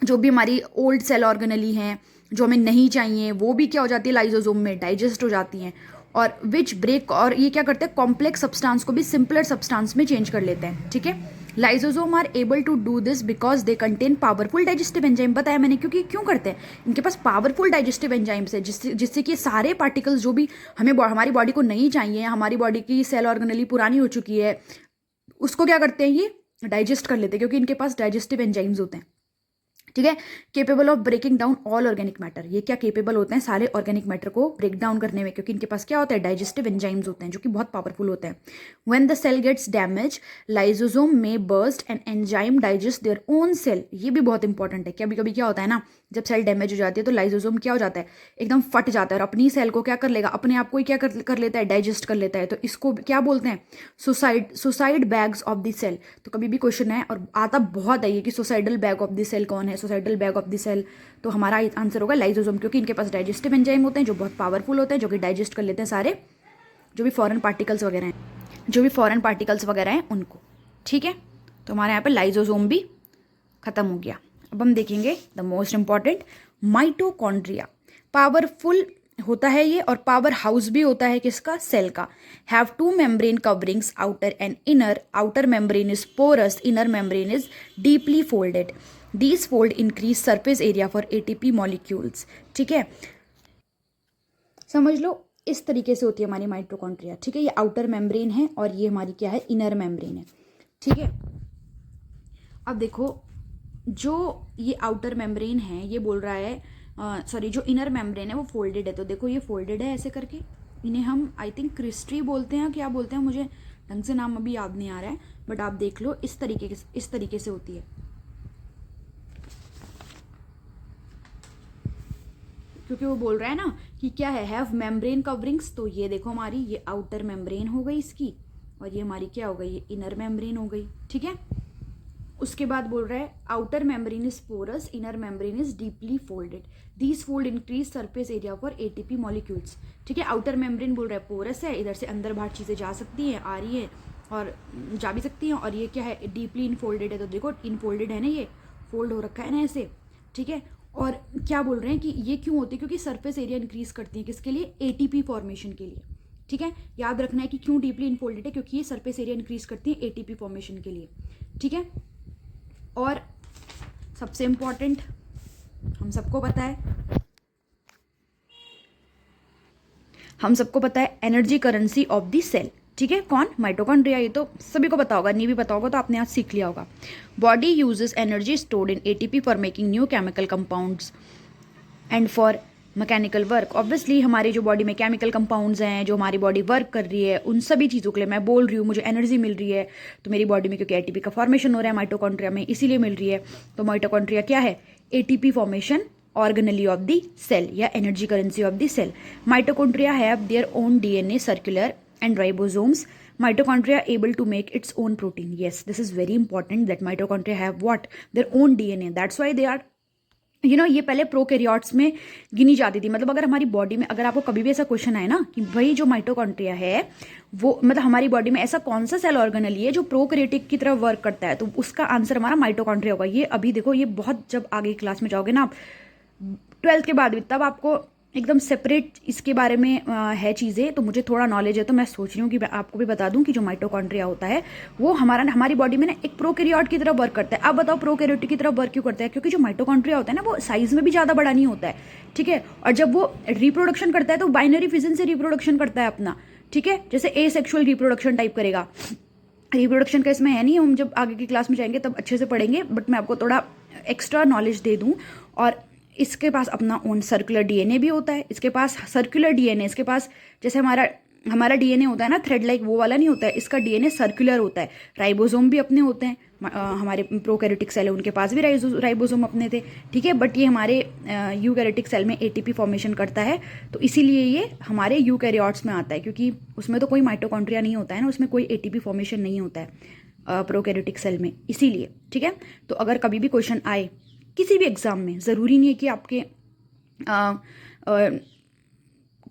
जो भी हमारी ओल्ड सेल ऑर्गेनेली हैं जो हमें नहीं चाहिए वो भी क्या हो जाती है, लाइजोसोम में डाइजेस्ट हो जाती हैं। और विच ब्रेक, और ये क्या करते हैं, कॉम्प्लेक्स सब्सटेंस को भी सिंपलर सब्सटेंस में चेंज कर लेते हैं, ठीक है। Lysosome are able to do this because they contain powerful digestive enzyme, बताया मैंने, क्योंकि क्यों करते हैं, इनके पास पावरफुल डाइजेस्टिव एंजाइम्स है जिससे कि सारे पार्टिकल्स जो भी हमें हमारी बॉडी को नहीं चाहिए, हमारी बॉडी की सेल ऑर्गेनेली पुरानी हो चुकी है, उसको क्या करते हैं, ये डाइजेस्ट कर लेते हैं, क्योंकि इनके पास डाइजेस्टिव एंजाइम्स होते हैं, ठीक है। Capable of breaking down all organic matter, ये क्या केपेबल होते हैं सारे ऑर्गेनिक मैटर को ब्रेक डाउन करने में, क्योंकि इनके पास क्या होता है, डाइजेस्टिव एंजाइम्स होते हैं जो कि बहुत पावरफुल होते हैं। When the cell gets damage lysosome में burst and enzyme digest their own cell, ये भी बहुत इंपॉर्टेंट है। कभी कभी क्या होता है ना, जब सेल डैमेज हो जाती है तो लाइजोसोम क्या हो जाता है, एकदम फट जाता है और अपनी सेल को क्या कर लेगा, अपने आप को ही क्या कर लेता है, डाइजेस्ट कर लेता है। तो इसको क्या बोलते हैं, suicide bags of the cell. तो कभी भी क्वेश्चन है और आता बहुत है ये कि suicidal bag of the cell कौन है, suicidal bag of the cell, तो हमारा आंसर होगा लाइजोसोम, क्योंकि इनके पास डाइजेस्टिव एंजाइम होते हैं जो बहुत पावरफुल होते हैं, जो कि डाइजेस्ट कर लेते हैं सारे जो भी फॉरेन पार्टिकल्स वगैरह हैं उनको, ठीक है। तो हमारे यहाँ पे लाइजोसोम भी खत्म हो गया। अब हम देखेंगे the most important, mitochondria, powerful होता है ये, और पावर हाउस भी होता है किसका, सेल का। Have two membrane coverings, outer and inner. Outer membrane is porous, inner membrane is deeply folded. These fold increase surface area for ATP molecules. ठीक है, समझ लो इस तरीके से होती है हमारी माइटोकॉन्ड्रिया। ठीक है, ये आउटर मेम्ब्रेन है और ये हमारी क्या है, इनर मेम्ब्रेन है। ठीक है, अब देखो जो ये आउटर मेम्ब्रेन है ये बोल रहा है, सॉरी जो इनर मेम्ब्रेन है वो फोल्डेड है। तो देखो ये फोल्डेड है ऐसे करके, इन्हें हम आई थिंक क्रिस्ट्री बोलते हैं, क्या बोलते हैं मुझे ढंग से नाम अभी याद नहीं आ रहा है, बट आप देख लो इस तरीके से होती है। क्योंकि वो बोल रहा है ना कि क्या है, हैव मेम्ब्रेन कवरिंग्स, तो ये देखो हमारी ये आउटर मेम्ब्रेन हो गई इसकी, और ये हमारी क्या हो गई, ये इनर मेम्ब्रेन हो गई। ठीक है, उसके बाद बोल रहा है outer membrane is porous, inner membrane is deeply folded. These fold increase surface area for ATP molecules. ठीक है, आउटर मेम्ब्रेन बोल रहा है पोरस है, इधर से अंदर बाहर चीज़ें जा सकती हैं, आ रही है और जा भी सकती हैं, और ये क्या है, डीपली इनफोल्डेड है। तो देखो इनफोल्डेड है ना, ये फोल्ड हो रखा है ना ऐसे। ठीक है, और क्या बोल रहे हैं कि ये क्यों होती है, क्योंकि सरफेस एरिया इंक्रीज करती है किसके लिए, एटीपी फॉर्मेशन के लिए। ठीक है, याद रखना है कि क्यों डीपली इनफोल्डेड है, क्योंकि ये सरफेस एरिया इंक्रीज करती है एटीपी फॉर्मेशन के लिए। ठीक है, और सबसे इंपॉर्टेंट हम सबको पता है energy currency of the cell. ठीक है, कौन, माइटोकॉन्ड्रिया। ये तो सभी को पता होगा, नहीं भी पता होगा तो आपने आज सीख लिया होगा। Body uses energy stored in ATP for making new chemical compounds and for mechanical work. Obviously हमारी जो बॉडी में केमिकल कंपाउंड्स हैं, जो हमारी बॉडी वर्क कर रही है, उन सभी चीज़ों के लिए मैं बोल रही हूँ मुझे एनर्जी मिल रही है, तो मेरी बॉडी में क्योंकि एटीपी का फॉर्मेशन हो रहा है माइटोकॉन्ड्रिया में, इसीलिए मिल रही है। तो माइटोकॉन्ड्रिया क्या है, ATP formation organelle of the cell या energy currency of the cell. Mitochondria have their own DNA circular and ribosomes. Mitochondria able to make its own protein. Yes, this is very important that mitochondria have what, their own DNA. That's why they are ये पहले prokaryotes में गिनी जाती थी। मतलब अगर हमारी body में, अगर आपको कभी भी ऐसा क्वेश्चन आए ना कि भाई जो माइटोकॉन्ड्रिया है वो, मतलब हमारी बॉडी में ऐसा कौन सा सेल ऑर्गेनेली है जो प्रोकैरियोटिक की तरह वर्क करता है, तो उसका आंसर हमारा माइटोकॉन्ड्रिया होगा। ये अभी देखो, ये बहुत जब आगे क्लास में जाओगे ना आप 12th के बाद भी, तब आपको एकदम सेपरेट इसके बारे में है चीज़ें। तो मुझे थोड़ा नॉलेज है, तो मैं सोच रही हूँ कि मैं आपको भी बता दूं कि जो माइटोकॉन्ड्रिया होता है वो हमारी बॉडी में ना एक प्रोकैरियोट की तरह वर्क करता है। अब बताओ प्रोकैरियोट की तरह वर्क क्यों करता है, क्योंकि जो माइटोकॉन्ड्रिया होता है ना वो साइज में भी ज़्यादा बड़ा नहीं होता है। ठीक है, और जब वो रिप्रोडक्शन करता है तो बाइनरी फिजन से रिप्रोडक्शन करता है अपना। ठीक है, जैसे एसेक्सुअल रिप्रोडक्शन टाइप करेगा। रिप्रोडक्शन का इसमें है नहीं, हम जब आगे की क्लास में जाएंगे तब अच्छे से पढ़ेंगे, बट मैं आपको थोड़ा एक्स्ट्रा नॉलेज दे दूँ। और इसके पास अपना ओन सर्कुलर डीएनए भी होता है, इसके पास सर्कुलर डीएनए, इसके पास जैसे हमारा डीएनए होता है ना थ्रेड लाइक, वो वाला नहीं होता है, इसका डीएनए सर्कुलर होता है। राइबोसोम भी अपने होते हैं, हमारे प्रोकैरियोटिक सेल है उनके पास भी राइबोसोम अपने थे। ठीक है, बट ये हमारे यूकैरियोटिक सेल में एटीपी फॉर्मेशन करता है, तो इसीलिए ये हमारे यूकैरियोट्स में आता है, क्योंकि उसमें तो कोई माइटोकॉन्ड्रिया नहीं होता है ना, उसमें कोई एटीपी फॉर्मेशन नहीं होता है प्रोकैरियोटिक सेल में, इसीलिए। ठीक है, तो अगर कभी भी क्वेश्चन आए किसी भी एग्जाम में, ज़रूरी नहीं है कि आपके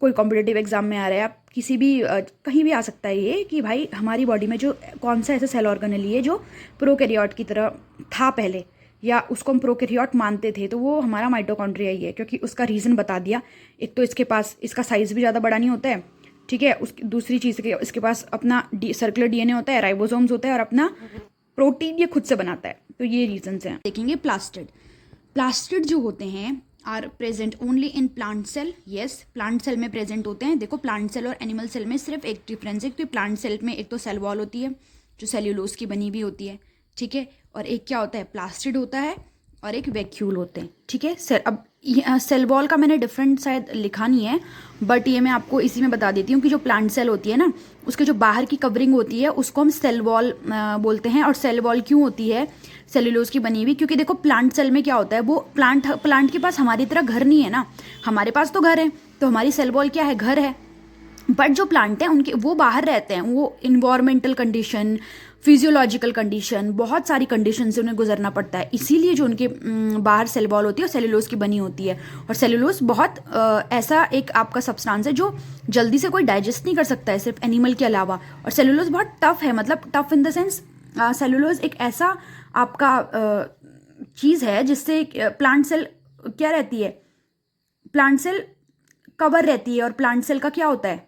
कोई कॉम्पिटिटिव एग्जाम में आ रहा है, आप किसी भी कहीं भी आ सकता है ये कि भाई हमारी बॉडी में जो कौन सा ऐसा सेल ऑर्गेनेली है जो प्रोकैरियोट की तरह था पहले, या उसको हम प्रोकैरियोट मानते थे, तो वो हमारा माइटोकॉन्ड्रिया ही है, क्योंकि उसका रीज़न बता दिया। एक तो इसके पास इसका साइज़ भी ज़्यादा बड़ा नहीं होता है। ठीक है, उसकी दूसरी चीज़ के इसके पास अपना सर्कुलर डीएनए होता है, राइबोसोम्स होता है, और अपना प्रोटीन ये खुद से बनाता है। तो ये रीजंस हैं। देखेंगे प्लास्टिड जो होते हैं are present only in plant cell. Yes, plant cell में प्रेजेंट होते हैं। देखो प्लांट सेल और एनिमल सेल में सिर्फ एक डिफरेंस है, क्योंकि प्लांट सेल में एक तो सेल वॉल होती है जो सेल्यूलोज की बनी हुई होती है। ठीक है, और एक क्या होता है, प्लास्टिड होता है, और एक वैक्यूल होते हैं। ठीक है सर, अब सेल वॉल का मैंने डिफरेंट शायद लिखा नहीं है, बट ये मैं आपको इसी में बता देती हूँ कि जो प्लांट सेल होती है ना, उसके जो बाहर की कवरिंग होती है उसको हम सेल वॉल बोलते हैं। और सेल वॉल क्यों होती है सेल्यूलोज की बनी हुई, क्योंकि देखो प्लांट सेल में क्या होता है, वो प्लांट के पास हमारी तरह घर नहीं है ना, हमारे पास तो घर है, तो हमारी सेल वॉल क्या है, घर है। बट जो प्लांट हैं उनके वो बाहर रहते हैं, वो इन्वायरमेंटल कंडीशन, फिजियोलॉजिकल कंडीशन, बहुत सारी कंडीशन से उन्हें गुजरना पड़ता है, इसीलिए जो उनके बाहर सेल वॉल होती है वो सेल्यूलोज की बनी होती है। और सेल्यूलोज बहुत ऐसा एक आपका सब्सटेंस है जो जल्दी से कोई डाइजेस्ट नहीं कर सकता है, सिर्फ एनिमल के अलावा। और सेल्यूलोज बहुत टफ है, मतलब tough in the sense cellulose एक ऐसा आपका चीज़ है जिससे प्लांट सेल क्या रहती है, प्लांट सेल कवर रहती है। और प्लांट सेल का क्या होता है,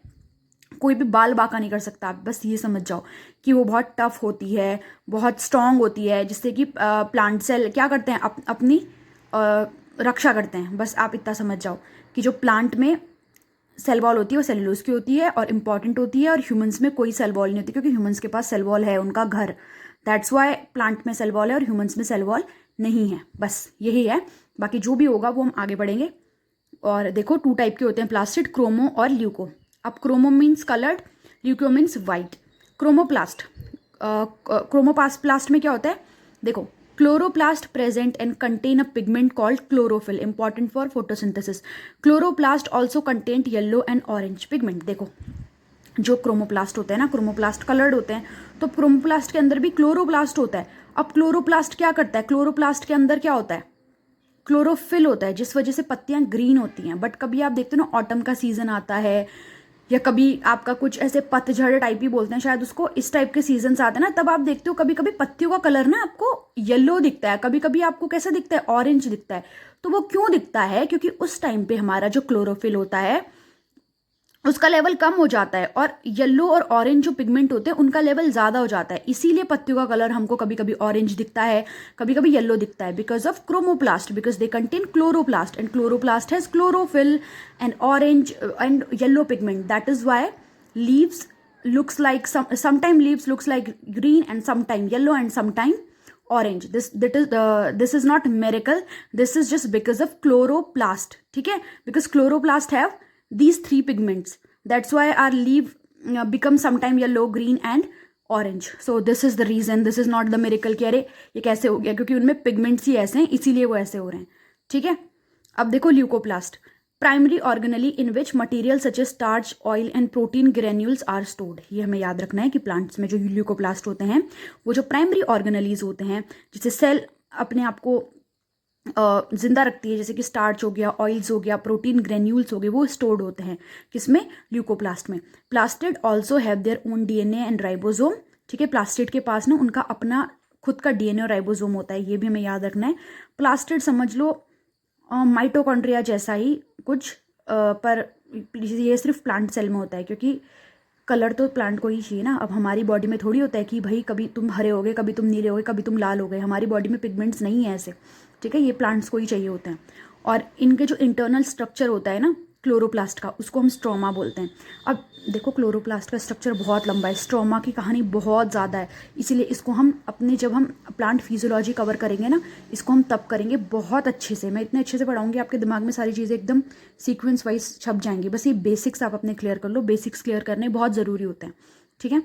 कोई भी बाल बांका नहीं कर सकता। आप बस ये समझ जाओ कि वो बहुत टफ होती है, बहुत स्ट्रांग होती है, जिससे कि प्लांट सेल क्या करते हैं, अपनी रक्षा करते हैं। बस आप इतना समझ जाओ कि जो प्लांट में सेल वॉल होती है वो सेलुलोज की होती है और इम्पॉर्टेंट होती है, और ह्यूमंस में कोई सेल वॉल नहीं होती, क्योंकि ह्यूमंस के पास सेल वॉल है, उनका घर। दैट्स वाई प्लांट में सेल वॉल है और ह्यूमंस में सेल वॉल नहीं है। बस यही है, बाकी जो भी होगा वो हम आगे बढ़ेंगे। और देखो 2 टाइप के होते हैं प्लास्टिड, क्रोमो और ल्यूको। अब chromo means coloured, leuco means white. Chromoplast, chromoplast में क्या होता है, देखो chloroplast present and contain a pigment called chlorophyll, important for photosynthesis. Chloroplast also content yellow and orange pigment. देखो जो क्रोमोप्लास्ट होते हैं ना, क्रोमोप्लास्ट कलर्ड होते हैं, तो क्रोमोप्लास्ट के अंदर भी क्लोरोप्लास्ट होता है। अब क्लोरोप्लास्ट क्या करता है, क्लोरोप्लास्ट के अंदर क्या होता है, क्लोरोफिल होता है, जिस वजह से पत्तियां ग्रीन होती हैं। बट कभी आप देखते हो ना, ऑटम का सीजन आता है, या कभी आपका कुछ ऐसे पतझड़ टाइप ही बोलते हैं शायद उसको, इस टाइप के सीजन्स आते हैं ना, तब आप देखते हो कभी कभी पत्तियों का कलर ना आपको येलो दिखता है, कभी कभी आपको कैसा दिखता है, ऑरेंज दिखता है। तो वो क्यों दिखता है, क्योंकि उस टाइम पे हमारा जो क्लोरोफिल होता है उसका लेवल कम हो जाता है, और येलो और ऑरेंज जो पिगमेंट होते हैं उनका लेवल ज़्यादा हो जाता है। इसीलिए पत्तियों का कलर हमको कभी कभी ऑरेंज दिखता है, कभी कभी येलो दिखता है, because of chromoplast, because they contain chloroplast and chloroplast has chlorophyll and orange and yellow pigment. That is why leaves looks like sometime leaves looks like green and sometime yellow and sometime orange. This is not miracle, this is just because of chloroplast. ठीक है, because chloroplast have these 3 pigments, that's why our leaf become sometime yellow, green and orange. So this is the reason, this is not the miracle कि अरे ये कैसे हो गया, क्योंकि उनमें पिगमेंट्स ही ऐसे हैं इसीलिए वो ऐसे हो रहे हैं। ठीक है, अब देखो leucoplast, primary organelle in which material such as starch, oil and protein granules are stored. ये हमें याद रखना है कि प्लांट्स में जो ल्यूकोप्लास्ट होते हैं वो जो प्राइमरी ऑर्गेनेलीज होते हैं, जिससे सेल अपने आप को जिंदा रखती है, जैसे कि स्टार्च हो गया, ऑयल्स हो गया, प्रोटीन ग्रेन्यूल्स हो गए, वो स्टोर्ड होते हैं किसमें, ल्यूकोप्लास्ट में। Plastid also have their own DNA and ribosome. ठीक है, प्लास्टिड के पास ना उनका अपना खुद का डीएनए और राइबोसोम होता है, ये भी हमें याद रखना है। प्लास्टिड समझ लो माइटोकॉन्ड्रिया जैसा ही कुछ, पर ये सिर्फ प्लांट सेल में होता है, क्योंकि कलर तो प्लांट को ही चाहिए ना। अब हमारी बॉडी में थोड़ी होता है कि भाई कभी तुम हरे हो गए, कभी तुम नीले हो गए, कभी तुम लाल हो गए, हमारी बॉडी में पिगमेंट्स नहीं है ऐसे। ठीक है, ये प्लांट्स को ही चाहिए होते हैं। और इनके जो इंटरनल स्ट्रक्चर होता है ना क्लोरोप्लास्ट का, उसको हम स्ट्रोमा बोलते हैं। अब देखो क्लोरोप्लास्ट का स्ट्रक्चर बहुत लंबा है, स्ट्रोमा की कहानी बहुत ज़्यादा है, इसीलिए इसको हम अपने जब हम प्लांट फिजियोलॉजी कवर करेंगे ना, इसको हम तब करेंगे बहुत अच्छे से। मैं इतने अच्छे से पढ़ाऊंगी, आपके दिमाग में सारी चीज़ें एकदम सीक्वेंस वाइज छप जाएंगी। बस ये बेसिक्स आप अपने क्लियर कर लो, बेसिक्स क्लियर करने बहुत ज़रूरी होते हैं। ठीक है,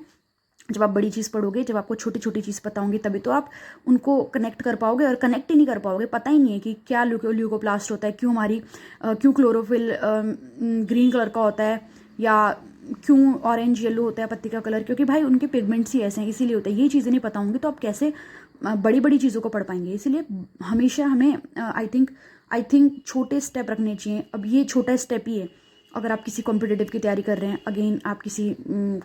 जब आप बड़ी चीज़ पढ़ोगे, जब आपको छोटी छोटी चीज़ पता होंगी, तभी तो आप उनको कनेक्ट कर पाओगे। और कनेक्ट ही नहीं कर पाओगे, पता ही नहीं है कि क्या ल्यूकोप्लास्ट होता है, क्यों क्लोरोफिल ग्रीन कलर का होता है, या क्यों ऑरेंज येलो होता है पत्ती का कलर, क्योंकि भाई उनके पिगमेंट्स ही ऐसे हैं, इसीलिए होता है। ये चीज़ें नहीं पता होंगी तो आप कैसे बड़ी बड़ी चीज़ों को पढ़ पाएंगे। इसीलिए हमेशा हमें आई थिंक छोटे स्टेप रखने चाहिए। अब ये छोटा स्टेप ही है, अगर आप किसी कॉम्पिटिटिव की तैयारी कर रहे हैं, अगेन आप किसी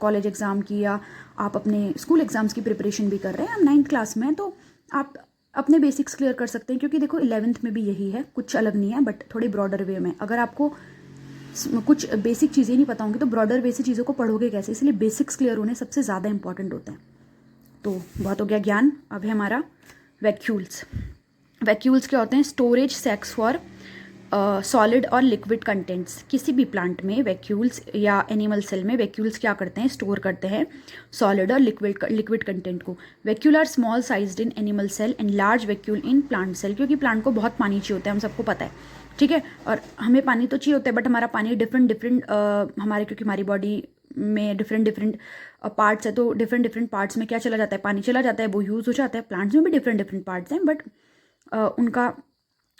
कॉलेज एग्ज़ाम की, या आप अपने स्कूल एग्ज़ाम्स की प्रिपरेशन भी कर रहे हैं, आप 9th क्लास में हैं, तो आप अपने बेसिक्स क्लियर कर सकते हैं। क्योंकि देखो 11th में भी यही है, कुछ अलग नहीं है, बट थोड़ी ब्रॉडर वे में। अगर आपको कुछ बेसिक चीज़ें नहीं पता होंगी तो ब्रॉडर वे से चीज़ों को पढ़ोगे कैसे, इसलिए बेसिक्स क्लियर होने सबसे ज़्यादा इंपॉर्टेंट होते हैं। तो बहुत हो गया ज्ञान, अब है हमारा वैक्यूल्स। वैक्यूल्स क्या होते हैं, स्टोरेज सैक्स फॉर सॉलिड और लिक्विड कंटेंट्स। किसी भी प्लांट में वैक्यूल्स या एनिमल सेल में वैक्यूल्स क्या करते हैं, स्टोर करते हैं सॉलिड और लिक्विड कंटेंट को। Vacuole are small sized in animal cell and large vacuole in plant cell. क्योंकि प्लांट को बहुत पानी चाहिए होता है, हम सबको पता है। ठीक है, और हमें पानी तो चाहिए होता है, बट हमारा पानी डिफरेंट हमारे, क्योंकि हमारी बॉडी में डिफरेंट पार्ट्स है, तो डिफरेंट पार्ट्स में क्या चला जाता है, पानी चला जाता है, वो यूज़ हो जाता है। प्लांट्स में भी डिफरेंट पार्ट्स हैं, बट उनका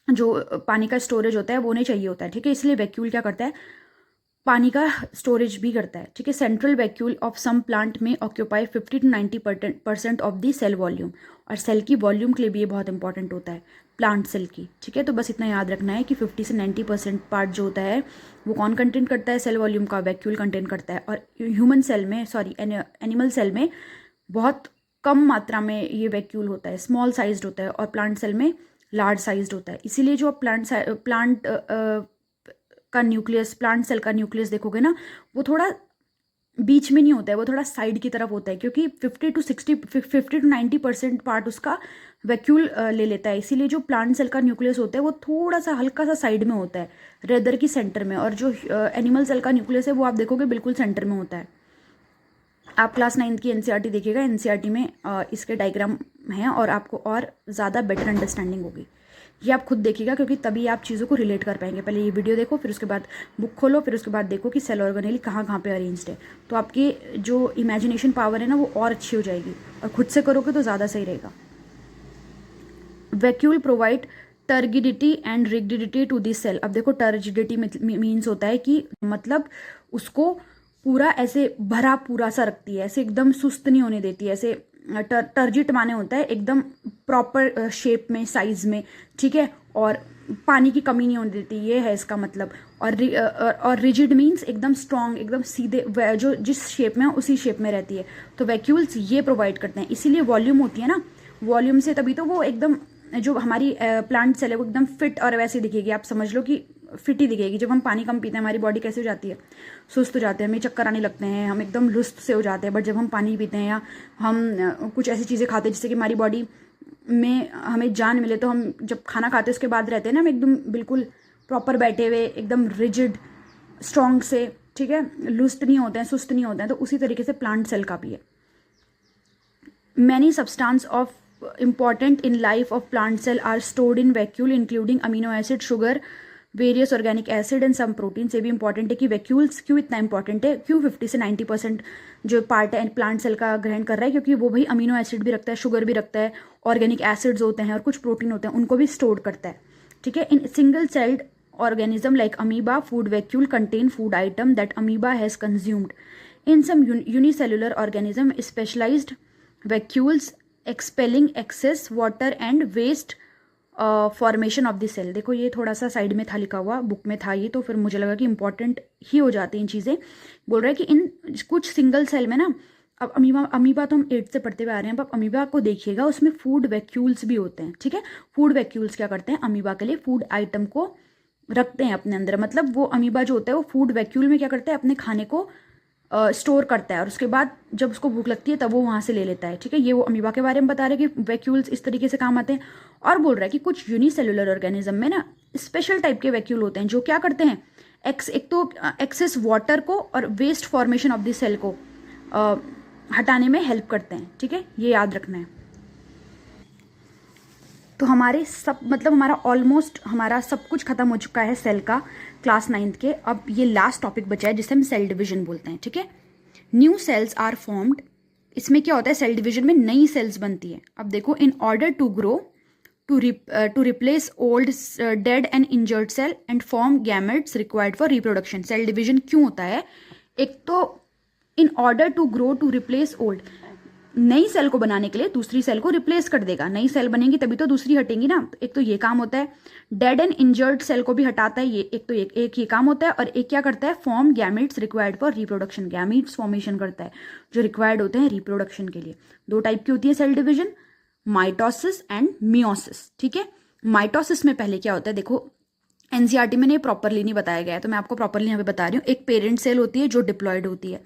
जो पानी का स्टोरेज होता है वो नहीं चाहिए होता है। ठीक है, इसलिए वैक्यूल क्या करता है, पानी का स्टोरेज भी करता है। ठीक है, central vacuole of some plant में occupy 50 to 90% of the cell volume. और सेल की वॉल्यूम के लिए भी ये बहुत इंपॉर्टेंट होता है, प्लांट सेल की। ठीक है, तो बस इतना याद रखना है कि 50 से 90% पार्ट जो होता है वो कौन कंटेंट करता है, सेल वॉल्यूम का वैक्यूल कंटेंट करता है। और ह्यूमन सेल में, सॉरी एनिमल सेल में बहुत कम मात्रा में ये वैक्यूल होता है, स्मॉल साइज्ड होता है, और प्लांट सेल में लार्ज साइज्ड होता है। इसीलिए जो प्लांट का न्यूक्लियस, प्लांट सेल का न्यूक्लियस देखोगे ना, वो थोड़ा बीच में नहीं होता है, वो थोड़ा साइड की तरफ होता है, क्योंकि 50 to 90% पार्ट उसका वैक्यूल ले लेता है। इसीलिए जो प्लांट सेल का न्यूक्लियस होता है वो थोड़ा सा हल्का सा साइड में होता है, रेदर की सेंटर में। और जो एनिमल सेल का न्यूक्लियस है वो आप देखोगे बिल्कुल सेंटर में होता है। आप क्लास 9 की एनसीईआरटी देखिएगा, एनसीईआरटी में इसके डायग्राम हैं और आपको और ज़्यादा बेटर अंडरस्टैंडिंग होगी। ये आप खुद देखिएगा, क्योंकि तभी आप चीज़ों को रिलेट कर पाएंगे। पहले ये वीडियो देखो, फिर उसके बाद बुक खोलो, फिर उसके बाद देखो कि सेल ऑर्गेनेली कहाँ कहाँ पे अरेंज्ड है। तो आपकी जो इमेजिनेशन पावर है ना वो और अच्छी हो जाएगी, और खुद से करोगे तो ज़्यादा सही रहेगा। Vacuole provide turgidity and rigidity to this cell. अब देखो टर्जिडिटी मीन्स होता है कि मतलब उसको पूरा ऐसे भरा पूरा सा रखती है, ऐसे एकदम सुस्त नहीं होने देती है। ऐसे टर्जिट माने होता है एकदम प्रॉपर शेप में, साइज में, ठीक है, और पानी की कमी नहीं होने देती, ये है इसका मतलब। और रिजिड मीन्स एकदम स्ट्रॉन्ग, एकदम सीधे, जो जिस शेप में है उसी शेप में रहती है। तो वैक्यूल्स ये प्रोवाइड करते हैं, इसीलिए वॉल्यूम होती है ना, वॉल्यूम से तभी तो वो एकदम जो हमारी प्लांट सेल है वो एकदम फिट और वैसे दिखेगी। आप समझ लो कि फिट ही दिखेगी। जब हम पानी कम पीते हैं हमारी बॉडी कैसे हो जाती है, सुस्त हो जाते हैं, हमें चक्कर आने लगते हैं, हम एकदम लुस्त से हो जाते हैं। बट जब हम पानी पीते हैं या हम कुछ ऐसी चीज़ें खाते हैं जिससे कि हमारी बॉडी में हमें जान मिले, तो हम जब खाना खाते हैं उसके बाद रहते हैं ना हम एकदम बिल्कुल प्रॉपर बैठे हुए, एकदम रिजिड, स्ट्रॉन्ग से, ठीक है, लुस्त नहीं होते हैं, सुस्त नहीं होते हैं। तो उसी तरीके से प्लांट सेल का भी है। Many substance of important in life of plant cell are stored in vacuole including amino acid, sugar, various organic acid and some protein. से भी इंपॉर्टेंट है कि वैक्यूल्स क्यों इतना इंपॉर्टेंट है, क्यों 50 से 90% जो पार्ट है प्लांट सेल का ग्रहण कर रहा है, क्योंकि वो भाई अमीनो एसिड भी रखता है, शुगर भी रखता है, ऑर्गेनिक एसिड्स होते हैं और कुछ प्रोटीन होते हैं, उनको भी स्टोर करता है, ठीक है। In single celled organism like amoeba, food vacuole contain food item that amoeba has consumed. In some unicellular organism specialised vacuoles expelling excess water and waste formation of the cell. देखो ये थोड़ा सा side में था लिखा हुआ, book में था ये, तो फिर मुझे लगा कि इंपॉर्टेंट ही हो जाती हैं चीज़ें। बोल रहा है कि इन कुछ सिंगल सेल में ना, अब अमीबा तो हम 8 से पढ़ते हुए आ रहे हैं, अब अमीबा को देखिएगा उसमें फूड वैक्यूल्स भी होते हैं, ठीक है। फूड वैक्यूल्स क्या करते हैं, अमीबा के लिए फूड आइटम को रखते हैं अपने अंदर। मतलब वो अमीबा जो होता है वो फूड वैक्यूल में क्या करता है, अपने खाने को स्टोर करता है, और उसके बाद जब उसको भूख लगती है तब वो वहाँ से ले लेता है, ठीक है। ये वो अमीबा के बारे में बता रहे हैं कि वैक्यूल्स इस तरीके से काम आते हैं। और बोल रहा है कि कुछ यूनिसेलुलर ऑर्गेनिज्म में ना स्पेशल टाइप के वैक्यूल होते हैं जो क्या करते हैं, एक तो एक्सेस वाटर को और waste formation of the cell को हटाने में हेल्प करते हैं, ठीक है, ये याद रखना है। तो हमारे सब मतलब हमारा ऑलमोस्ट हमारा सब कुछ खत्म हो चुका है सेल का क्लास 9 के। अब ये लास्ट टॉपिक बचा है जिसे हम सेल डिवीजन बोलते हैं, ठीक है। New cells are formed. इसमें क्या होता है, सेल डिवीजन में नई सेल्स बनती है। अब देखो, in order to grow to replace old dead and injured cell and form gametes required for reproduction. Cell division क्यों होता है, एक तो in order to grow to replace old, नई सेल को बनाने के लिए दूसरी सेल को रिप्लेस कर देगा। नई सेल बनेगी तभी तो दूसरी हटेंगी ना, एक तो ये काम होता है। डेड एंड इंजर्ड सेल को भी हटाता है, ये एक तो एक ये काम होता है। और एक क्या करता है, form gametes required for reproduction. Gametes formation करता है जो रिक्वायर्ड होते हैं रिप्रोडक्शन के लिए। 2 टाइप की होती है cell division, mitosis and meiosis, ठीक है। माइटोसिस में पहले क्या होता है, देखो एनसीईआरटी में प्रॉपरली नहीं बताया गया है तो मैं आपको प्रॉपरली यहाँ पे बता रही हूँ। एक पेरेंट सेल होती है जो डिप्लॉयड होती है,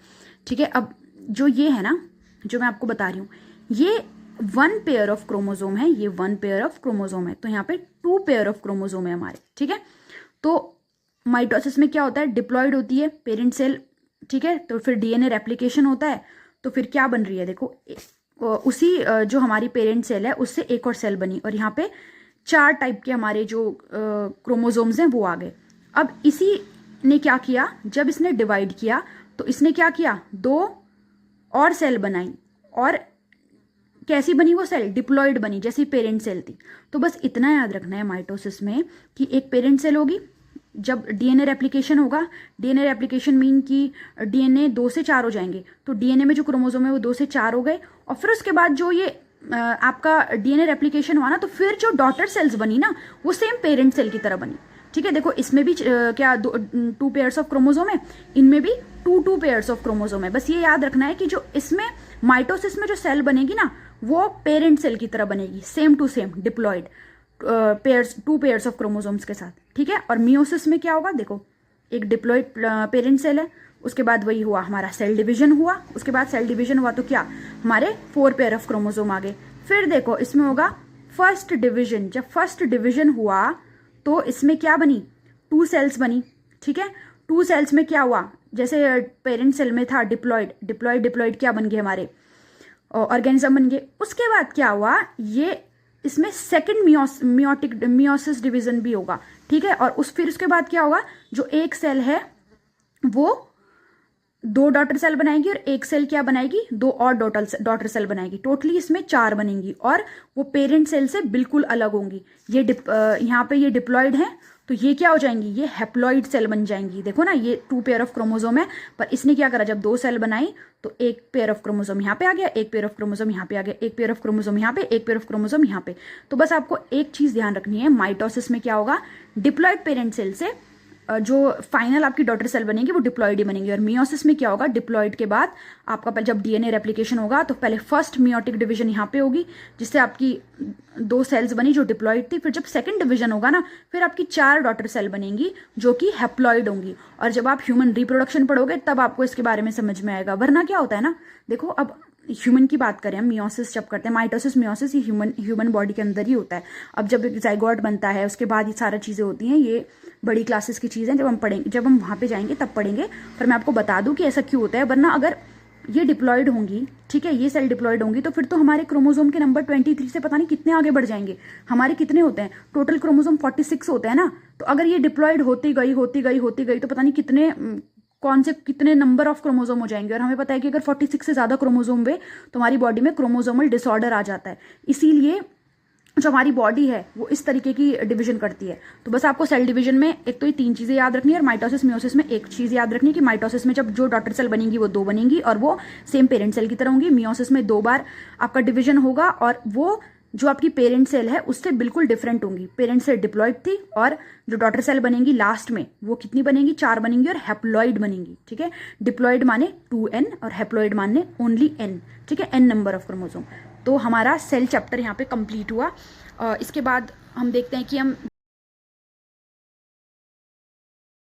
ठीक है। अब जो ये है ना, जो मैं आपको बता रही हूँ, ये 1 पेयर ऑफ क्रोमोजोम है, ये 1 पेयर ऑफ क्रोमोजोम है। तो यहाँ पे 2 पेयर ऑफ क्रोमोजोम है हमारे, ठीक है। तो माइटोसिस में क्या होता है, डिप्लॉयड होती है पेरेंट सेल, ठीक है। तो फिर डीएनए रेप्लिकेशन होता है, तो फिर क्या बन रही है, देखो उसी जो हमारी पेरेंट सेल है उससे एक और सेल बनी, और यहाँ पे 4 टाइप के हमारे जो क्रोमोजोम्स हैं वो आ गए। अब इसी ने क्या किया, जब इसने डिवाइड किया तो इसने क्या किया, 2 और सेल बनाई, और कैसी बनी वो सेल, डिप्लॉयड बनी, जैसी पेरेंट सेल थी। तो बस इतना याद रखना है माइटोसिस में कि एक पेरेंट सेल होगी, जब डीएनए रेप्लिकेशन होगा, डीएनए रेप्लिकेशन मीन कि डीएनए 2 से 4 हो जाएंगे, तो डीएनए में जो क्रोमोसोम है वो 2 से 4 हो गए। और फिर उसके बाद जो ये आपका डीएनए रेप्लिकेशन हुआ ना, तो फिर जो डॉटर सेल्स बनी ना वो सेम पेरेंट सेल की तरह बनी, ठीक है। देखो इसमें भी क्या 2 पेयर्स ऑफ क्रोमोसोम है, इनमें भी 2 पेयर्स ऑफ क्रोमोसोम है। बस ये याद रखना है कि जो इसमें माइटोसिस में जो सेल बनेगी ना वो पेरेंट सेल की तरह बनेगी, same to same diploid pairs 2 pairs of chromosomes के साथ, ठीक है। और मियोसिस में क्या होगा, देखो एक डिप्लॉयड पेरेंट सेल है, उसके बाद वही हुआ हमारा सेल डिवीजन हुआ, उसके बाद सेल डिवीजन हुआ तो क्या हमारे 4 पेयर ऑफ क्रोमोसोम आ गए। फिर देखो इसमें होगा फर्स्ट डिवीजन, जब फर्स्ट डिवीजन हुआ तो इसमें क्या बनी, 2 सेल्स बनी, ठीक है। 2 सेल्स में क्या हुआ, जैसे पेरेंट सेल में था डिप्लॉयड, डिप्लॉयड डिप्लॉयड क्या बन गए हमारे ऑर्गेनिज्म बन गए। उसके बाद क्या हुआ, ये इसमें सेकंड मियोसिस डिवीजन भी होगा, ठीक है। और फिर उसके बाद क्या होगा, जो एक सेल है वो 2 डॉटर सेल बनाएगी और एक सेल क्या बनाएगी, 2 और डॉटर सेल बनाएगी। टोटली इसमें 4 बनेंगी और वो पेरेंट सेल से बिल्कुल अलग होंगी। ये यहाँ पे ये डिप्लॉयड है तो ये क्या हो जाएंगी, ये हैप्लॉइड सेल बन जाएंगी। देखो ना ये 2 पेयर ऑफ क्रोमोसोम है, पर इसने क्या करा, जब 2 सेल बनाई तो एक पेयर ऑफ क्रोमोसोम यहाँ पे आ गया, एक पेयर ऑफ क्रोमोसोम यहाँ पे आ गया, एक पेयर ऑफ क्रोमोसोम यहाँ पे, एक पेयर ऑफ क्रोमोसोम यहाँ पे। तो बस आपको एक चीज ध्यान रखनी है, माइटोसिस में क्या होगा, डिप्लॉयड पेरेंट सेल से जो फाइनल आपकी डॉटर सेल बनेगी वो डिप्लॉयड ही बनेगी। और मियोसिस में क्या होगा, डिप्लॉयड के बाद आपका जब डीएनए रेप्लिकेशन होगा तो पहले फर्स्ट मियोटिक डिवीजन यहाँ पे होगी जिससे आपकी 2 सेल्स बनी जो डिप्लॉयड थी। फिर जब सेकंड डिवीजन होगा ना, फिर आपकी 4 डॉटर सेल बनेंगी जो कि हैप्लॉयड होंगी। और जब आप ह्यूमन रिप्रोडक्शन पढ़ोगे तब आपको इसके बारे में समझ में आएगा, वरना क्या होता है ना, देखो अब ह्यूमन की बात करें हम, मियोसिस जब करते हैं, माइटोसिस मियोसिस ये ह्यूमन बॉडी के अंदर ही होता है। अब जब जाइगोट बनता है उसके बाद ये सारी चीजें होती हैं, ये बड़ी क्लासेस की चीजें जब हम पढ़ेंगे, जब हम वहां पे जाएंगे तब पढ़ेंगे। पर मैं आपको बता दूं कि ऐसा क्यों होता है, वरना अगर ये डिप्लॉयड होंगी, ठीक है, ये सेल डिप्लॉयड होंगी तो फिर तो हमारे क्रोमोसोम के नंबर 23 से पता नहीं कितने आगे बढ़ जाएंगे। हमारे कितने होते हैं टोटल क्रोमोसोम, 46 होते हैं ना। तो अगर ये डिप्लॉयड होती गई तो पता नहीं कितने कौन से कितने नंबर ऑफ क्रोमोसोम हो जाएंगे। और हमें पता है कि अगर 46 से ज्यादा क्रोमोसोम हुए तो हमारी बॉडी में क्रोमोसोमल डिसऑर्डर आ जाता है। इसीलिए जो हमारी बॉडी है वो इस तरीके की डिवीजन करती है। तो बस आपको सेल डिवीजन में एक तो ये 3 चीजें याद रखनी है, और माइटोसिस मियोसिस में एक चीज याद रखनी है कि माइटोसिस में जब जो डॉटर सेल बनेंगी वो 2 बनेंगी और वो सेम पेरेंट सेल की तरह होंगी। मियोसिस में 2 बार आपका डिवीजन होगा और वो जो आपकी पेरेंट सेल है उससे बिल्कुल डिफरेंट होंगी। पेरेंट सेल डिप्लॉयड थी और जो डॉटर सेल बनेंगी लास्ट में वो कितनी बनेंगी, 4 बनेंगी और हैप्लॉयड बनेंगी, ठीक है। डिप्लॉयड माने 2n और हैप्लॉयड माने ओनली n, ठीक है, n नंबर ऑफ क्रोमोसोम। तो हमारा सेल चैप्टर यहाँ पे कंप्लीट हुआ। इसके बाद हम देखते हैं कि हम